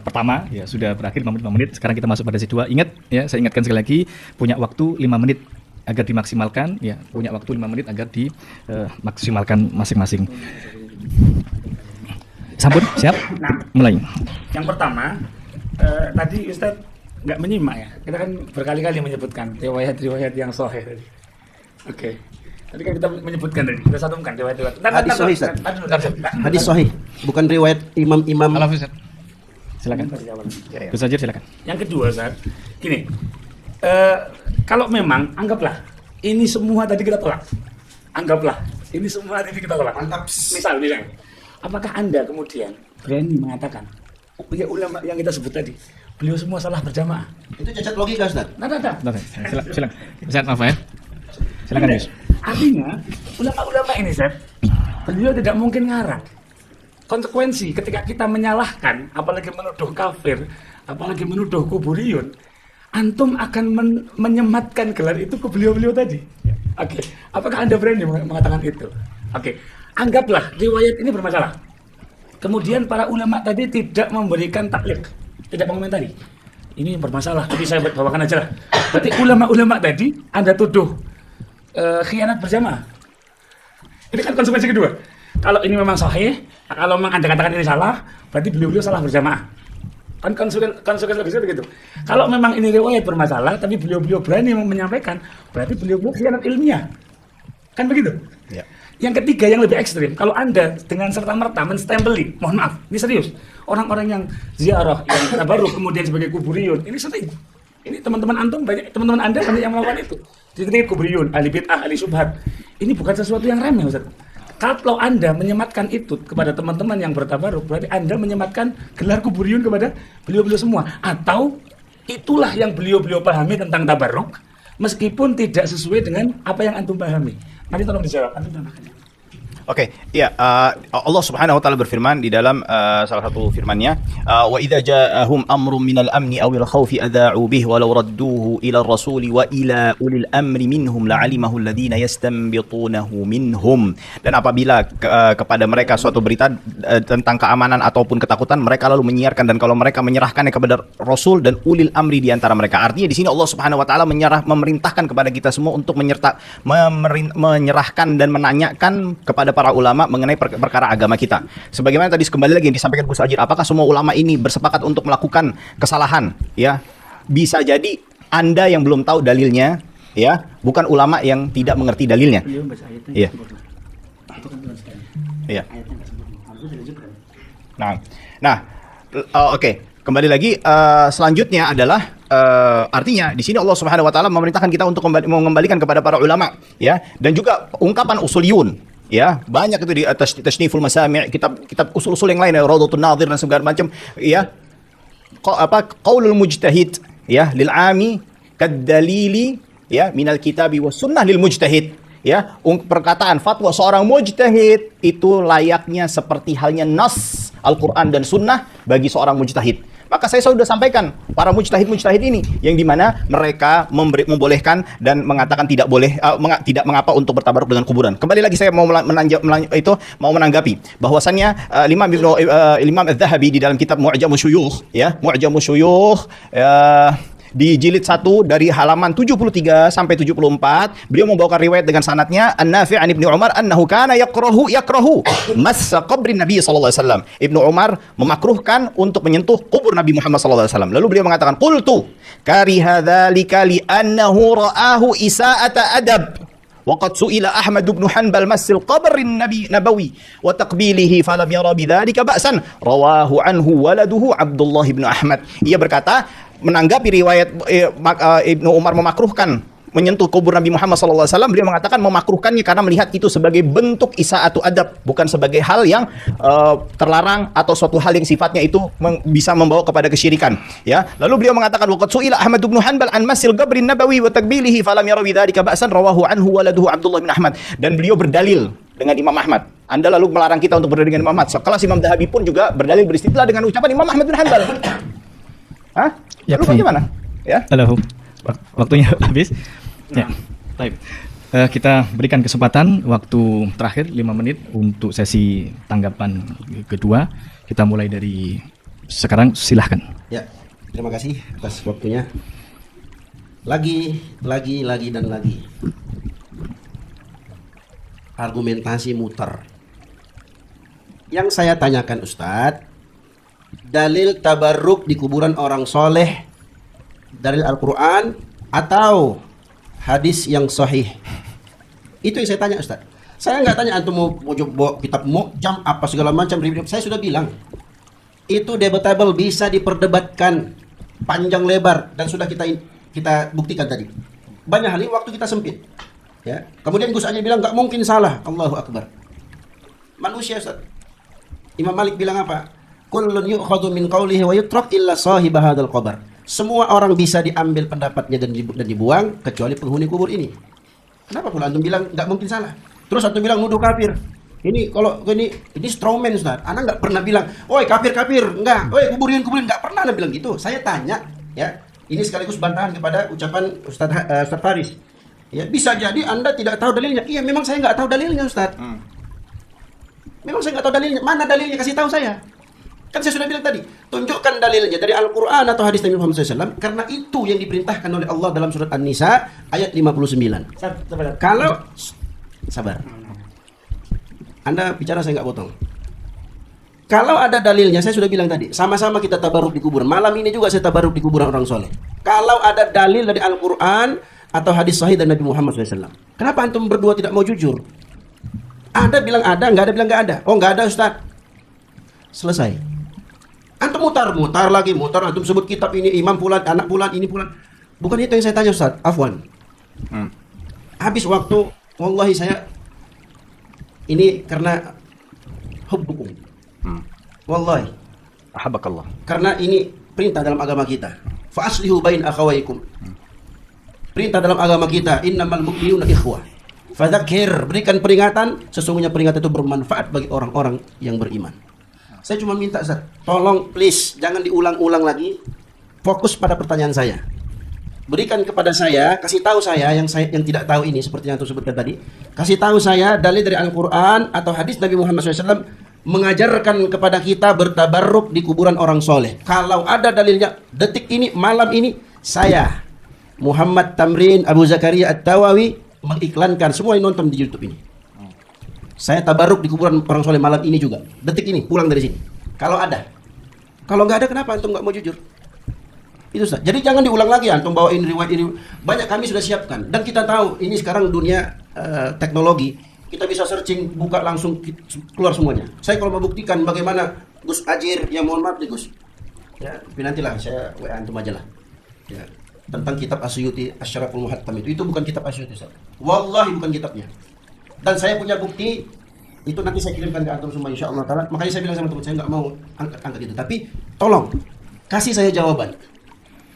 Speaker 4: pertama ya sudah berakhir 5 menit. Sekarang kita masuk pada sesi 2. Ingat ya, saya ingatkan sekali lagi punya waktu 5 menit agar dimaksimalkan ya, punya waktu 5 menit agar dimaksimalkan masing-masing. Sampun, siap?
Speaker 3: Nah,
Speaker 4: Mulai.
Speaker 3: yang pertama, tadi Ustadz nggak menyimak ya. Kita kan berkali-kali menyebutkan riwayat-riwayat yang sahih tadi. Oke. Tadi kan kita menyebutkan tadi, kita satukan riwayat-riwayat.
Speaker 1: Hadis sahih, Ustaz.
Speaker 3: Hadis.
Speaker 1: Hadis sahih, bukan riwayat imam-imam.
Speaker 4: Silakan.
Speaker 2: Ya, ya.
Speaker 4: Gus Ajir silakan.
Speaker 3: Yang kedua, Ustaz, gini. Kalau memang anggaplah ini semua tadi kita tolak. Anggaplah ini semua tadi kita tolak.
Speaker 1: Mantap.
Speaker 3: Misal, apakah Anda kemudian berani mengatakan, oh, ya ulama yang kita sebut tadi, beliau semua salah berjamaah?
Speaker 1: Itu cacat logika, Ustaz.
Speaker 3: Nah.
Speaker 4: Silakan. Ustaz Rafael. Silakan, Gus.
Speaker 3: Artinya, ulama-ulama ini, Ustaz, beliau tidak mungkin ngarang. Konsekuensi ketika kita menyalahkan, apalagi menuduh kafir, apalagi menuduh kuburiyun, antum akan menyematkan gelar itu ke beliau-beliau tadi. Oke, apakah Anda berani mengatakan itu? Oke, anggaplah riwayat ini bermasalah. Kemudian para ulama tadi tidak memberikan taklid, tidak mengomentari. Ini bermasalah, tapi saya bawakan aja lah. Berarti ulama-ulama tadi Anda tuduh khianat berjamaah. Ini kan konsekuensi kedua. Kalau ini memang sahih, kalau memang Anda katakan ini salah, berarti beliau-beliau salah berjamaah. Kan konsekuensi logisnya begitu. Kalau memang ini riwayat bermasalah, tapi beliau-beliau berani menyampaikan, berarti beliau-beliau khianat ilmiah. Kan begitu?
Speaker 2: Ya.
Speaker 3: Yang ketiga yang lebih ekstrim, kalau Anda dengan serta-merta menstempeli, mohon maaf, ini serius, orang-orang yang ziarah, yang tabarruk kemudian sebagai kuburiyun, ini sering. Ini teman-teman antum banyak, teman-teman Anda banyak yang melakukan itu. Jadi kuburiyun, ahli bid'ah, ahli syubhat. Ini bukan sesuatu yang remeh, Ustaz. Kalau Anda menyematkan itu kepada teman-teman yang bertabaruk, berarti Anda menyematkan gelar kuburiyun kepada beliau-beliau semua. Atau itulah yang beliau-beliau pahami tentang tabaruk, meskipun tidak sesuai dengan apa yang antum pahami. Nanti tolong dijawab.
Speaker 2: Oke, ya Allah Subhanahu wa taala berfirman di dalam salah satu firman-Nya, wa idza ja'ahum amrun minal amni awil khaufi adha'u bih walau radduhu ila ar-rasul wa ila ulil amri minhum la'alimahu alladhina yastanbitunahu minhum. Dan apabila kepada mereka suatu berita tentang keamanan ataupun ketakutan, mereka lalu menyiarkan, dan kalau mereka menyerahkannya kepada rasul dan ulil amri di antara mereka. Artinya di sini Allah Subhanahu wa taala memerintahkan kepada kita semua untuk menyerahkan dan menanyakan kepada para ulama mengenai perkara agama kita. Sebagaimana tadi kembali lagi yang disampaikan Gus Ajir, apakah semua ulama ini bersepakat untuk melakukan kesalahan? Ya, bisa jadi Anda yang belum tahu dalilnya, ya, bukan ulama yang tidak mengerti dalilnya. Iya. Iya. Nah, oke. Kembali lagi, selanjutnya adalah artinya di sini Allah Subhanahu wa taala memerintahkan kita untuk mengembalikan kepada para ulama, ya, dan juga ungkapan usuliyun. Ya, banyak itu di atas Tasniful Masami', kitab usul-usul yang lain, ya, Rawdatun Nadhir dan segala macam, ya. Qaulul mujtahid, ya, lil 'ami kadalili, ya, minal kitabi was sunnah lil mujtahid, ya. Perkataan fatwa seorang mujtahid itu layaknya seperti halnya nas Al-Qur'an dan sunnah bagi seorang mujtahid. Maka saya sudah sampaikan para mujtahid ini yang dimana mereka membolehkan dan mengatakan tidak boleh, tidak mengapa untuk bertabaruk dengan kuburan. Kembali lagi saya mau menanggapi bahwasannya Imam Az-Zahabi di dalam kitab Mu'jamus Syuyukh, ya, Mu'jamus Syuyukh, di jilid 1 dari halaman 73 sampai 74, beliau membawakan riwayat dengan sanadnya An-Nafi' an Ibnu Umar annahu kana yakrahu massa qabrin Nabi sallallahu alaihi wasallam. Ibnu Umar memakruhkan untuk menyentuh kubur Nabi Muhammad sallallahu alaihi wasallam. Lalu beliau mengatakan, qultu kariha dzalika li annahu ra'ahu isa'ata adab. وقد سئل أحمد بن حنبل مس القبر النبوي وتقبيله فلم يرى بذلك بأسا رواه عنه ولده عبد الله بن أحمد. Ia berkata, menanggapi riwayat Ibnu Umar memakruhkan menyentuh kubur Nabi Muhammad SAW, beliau mengatakan memakruhkannya karena melihat itu sebagai bentuk isaatu adab, bukan sebagai hal yang terlarang atau suatu hal yang sifatnya itu bisa membawa kepada kesyirikan. Ya, lalu beliau mengatakan waqad su'ila Ahmad bin Hanbal an masil qabrin nabawi wa takbilihi falam yara bidzalika ba'san rawahu anhu waladuhu Abdullah bin Ahmad. Dan beliau berdalil dengan Imam Ahmad. Anda lalu melarang kita untuk berdalil dengan Imam Ahmad. Sekelas Imam Dhahabi pun juga berdalil beristidlal dengan ucapan Imam Ahmad bin Hanbal. Hah? Lalu bagaimana? Ya.
Speaker 4: Halo. Waktunya habis. Ya. Baik. Kita berikan kesempatan waktu terakhir 5 menit untuk sesi tanggapan kedua. Kita mulai dari sekarang, silahkan.
Speaker 1: Ya, terima kasih atas waktunya. Lagi dan lagi. Argumentasi muter. Yang saya tanyakan Ustadz, dalil tabarruk di kuburan orang soleh, dalil Al-Quran atau hadis yang sahih? Itu yang saya tanya Ustadz. Saya nggak tanya antum mau bawa kitab jam apa segala macam. Saya sudah bilang itu debatable, bisa diperdebatkan panjang lebar, dan sudah kita buktikan tadi. Banyak hal ini waktu kita sempit. Ya. Kemudian Gus Ajir bilang nggak mungkin salah. Allahu Akbar. Manusia Ustaz. Imam Malik bilang apa? Kullun yu'khadhu min qawlihi wa yutrak illa sahib hadzal qabr. Semua orang bisa diambil pendapatnya dan dibuang kecuali penghuni kubur ini. Kenapa pula antum bilang nggak mungkin salah? Terus antum bilang nuduh kafir. Ini kalau ini strawman Ustaz. Ana nggak pernah bilang, "Oi kafir, enggak. Oi kuburin, nggak pernah ana bilang gitu. Saya tanya, ya. Ini sekaligus bantahan kepada ucapan Ustaz Faris. Ya, bisa jadi Anda tidak tahu dalilnya. Iya, memang saya nggak tahu dalilnya, Ustaz. Memang saya nggak tahu dalilnya. Mana dalilnya? Kasih tahu saya. Kan saya sudah bilang tadi, tunjukkan dalilnya dari Al-Quran atau hadis Nabi Muhammad SAW. Karena itu yang diperintahkan oleh Allah dalam surat An-Nisa ayat 59. Kalau sabar, Anda bicara saya nggak potong. Kalau ada dalilnya, saya sudah bilang tadi, sama-sama kita tabaruk di kuburan. Malam ini juga saya tabaruk di kuburan orang soleh. Kalau ada dalil dari Al-Quran atau hadis sahih dari Nabi Muhammad SAW. Kenapa antum berdua tidak mau jujur? Ada bilang ada, nggak ada bilang nggak ada. Oh nggak ada Ustaz. Selesai. Antum mutar lagi, antum sebut kitab ini, imam pulan, anak pulan, ini pulan. Bukan itu yang saya tanya Ustaz, afwan. Habis waktu, wallahi saya ini karena hubbukum. Wallahi.
Speaker 2: Ahabakallah.
Speaker 1: Karena ini perintah dalam agama kita. Fa aslihu bain akhawaykum. Perintah dalam agama kita, innamal mu'minuna ikhwah. Fadzakir, berikan peringatan, sesungguhnya peringatan itu bermanfaat bagi orang-orang yang beriman. Saya cuma minta Ustaz, tolong please jangan diulang-ulang lagi. Fokus pada pertanyaan saya. Berikan kepada saya, kasih tahu saya yang tidak tahu ini seperti yang saya sebutkan tadi. Kasih tahu saya dalil dari Al-Qur'an atau hadis Nabi Muhammad SAW mengajarkan kepada kita bertabarruk di kuburan orang soleh. Kalau ada dalilnya, detik ini, malam ini, saya Muhammad Tamrin Abu Zakaria At-Tawawi mengiklankan, semua yang nonton di YouTube ini. Saya tabarruk di kuburan orang soleh malam ini juga. Detik ini, pulang dari sini. Kalau ada. Kalau nggak ada, kenapa antum nggak mau jujur? Itu Ustaz. Jadi jangan diulang lagi antum bawain riwayat ini. Banyak kami sudah siapkan. Dan kita tahu, ini sekarang dunia teknologi. Kita bisa searching, buka langsung keluar semuanya. Saya kalau mau buktikan bagaimana Gus Ajir, ya mohon maaf nih Gus. Ya, tapi nantilah saya WA antum aja lah. Ya, tentang kitab Asyuti Asyraful Muhattam itu bukan kitab Asyuti Ustaz. Wallahi bukan kitabnya. Dan saya punya bukti itu nanti saya kirimkan ke antum semua insyaallah taala. Makanya saya bilang sama teman saya nggak mau angkat itu. Tapi tolong kasih saya jawaban.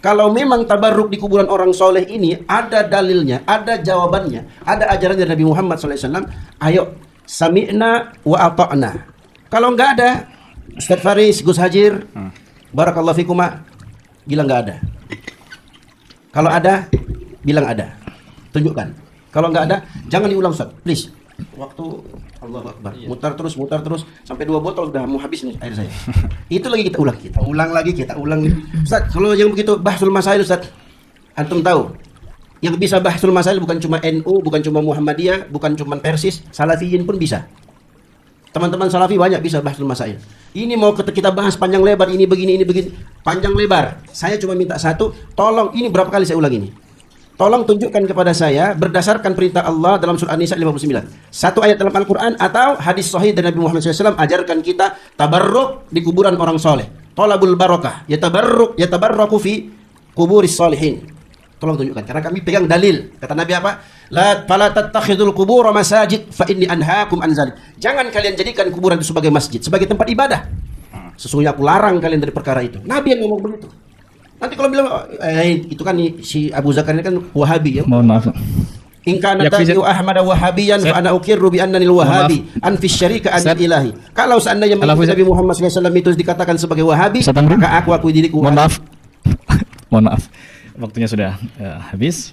Speaker 1: Kalau memang tabarruk di kuburan orang soleh ini ada dalilnya, ada jawabannya, ada ajaran dari Nabi Muhammad SAW, ayo sami'na wa ata'na. Kalau nggak ada, Ustaz Faris, Gus Hajir, barakallahu fikuma, bilang nggak ada. Kalau ada, bilang ada. Tunjukkan. Kalau nggak ada, jangan diulang Ustaz, please. Waktu Allahu Akbar, mutar terus sampai 2 botol udah mau habis nih air saya. Itu lagi kita ulang. Ustaz, kalau yang begitu bahsul masail Ustaz, antum tahu yang bisa bahsul masail bukan cuma NU, bukan cuma Muhammadiyah, bukan cuma Persis, Salafiyin pun bisa. Teman-teman Salafi banyak bisa bahsul masail. Ini mau kita bahas panjang lebar, ini begini, panjang lebar. Saya cuma minta satu, tolong, ini berapa kali saya ulang ini. Tolong tunjukkan kepada saya berdasarkan perintah Allah dalam surah An-Nisa 59. Satu ayat dalam Al-Quran atau hadis sahih dari Nabi Muhammad SAW ajarkan kita tabarruk di kuburan orang soleh. Tolabul barakah. Yatabarraku fi kuburis solihin. Tolong tunjukkan. Karena kami pegang dalil. Kata Nabi apa? Fala tattakhidul qubura masajid fa inni anhaakum an zalik. Jangan kalian jadikan kuburan itu sebagai masjid, sebagai tempat ibadah. Sesungguhnya aku larang kalian dari perkara itu. Nabi yang ngomong begitu. Nanti kalau bilang itu kan si Abu Zakaria kan Wahabi ya.
Speaker 4: Mohon maaf.
Speaker 1: In kana ta'u Ahmad Wahabiyan fa ana ukirru bi annani al-Wahabi an fi syarika an ilahi. Kalau seandainya Nabi Muhammad SAW itu dikatakan sebagai Wahabi, maka aku diriku.
Speaker 4: Mohon maaf. Mohon maaf. Waktunya sudah habis.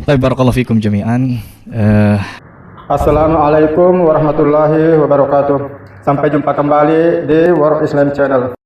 Speaker 4: Barakallahu fikum jami'an.
Speaker 7: Assalamualaikum warahmatullahi wabarakatuh. Sampai jumpa kembali di World Islam Channel.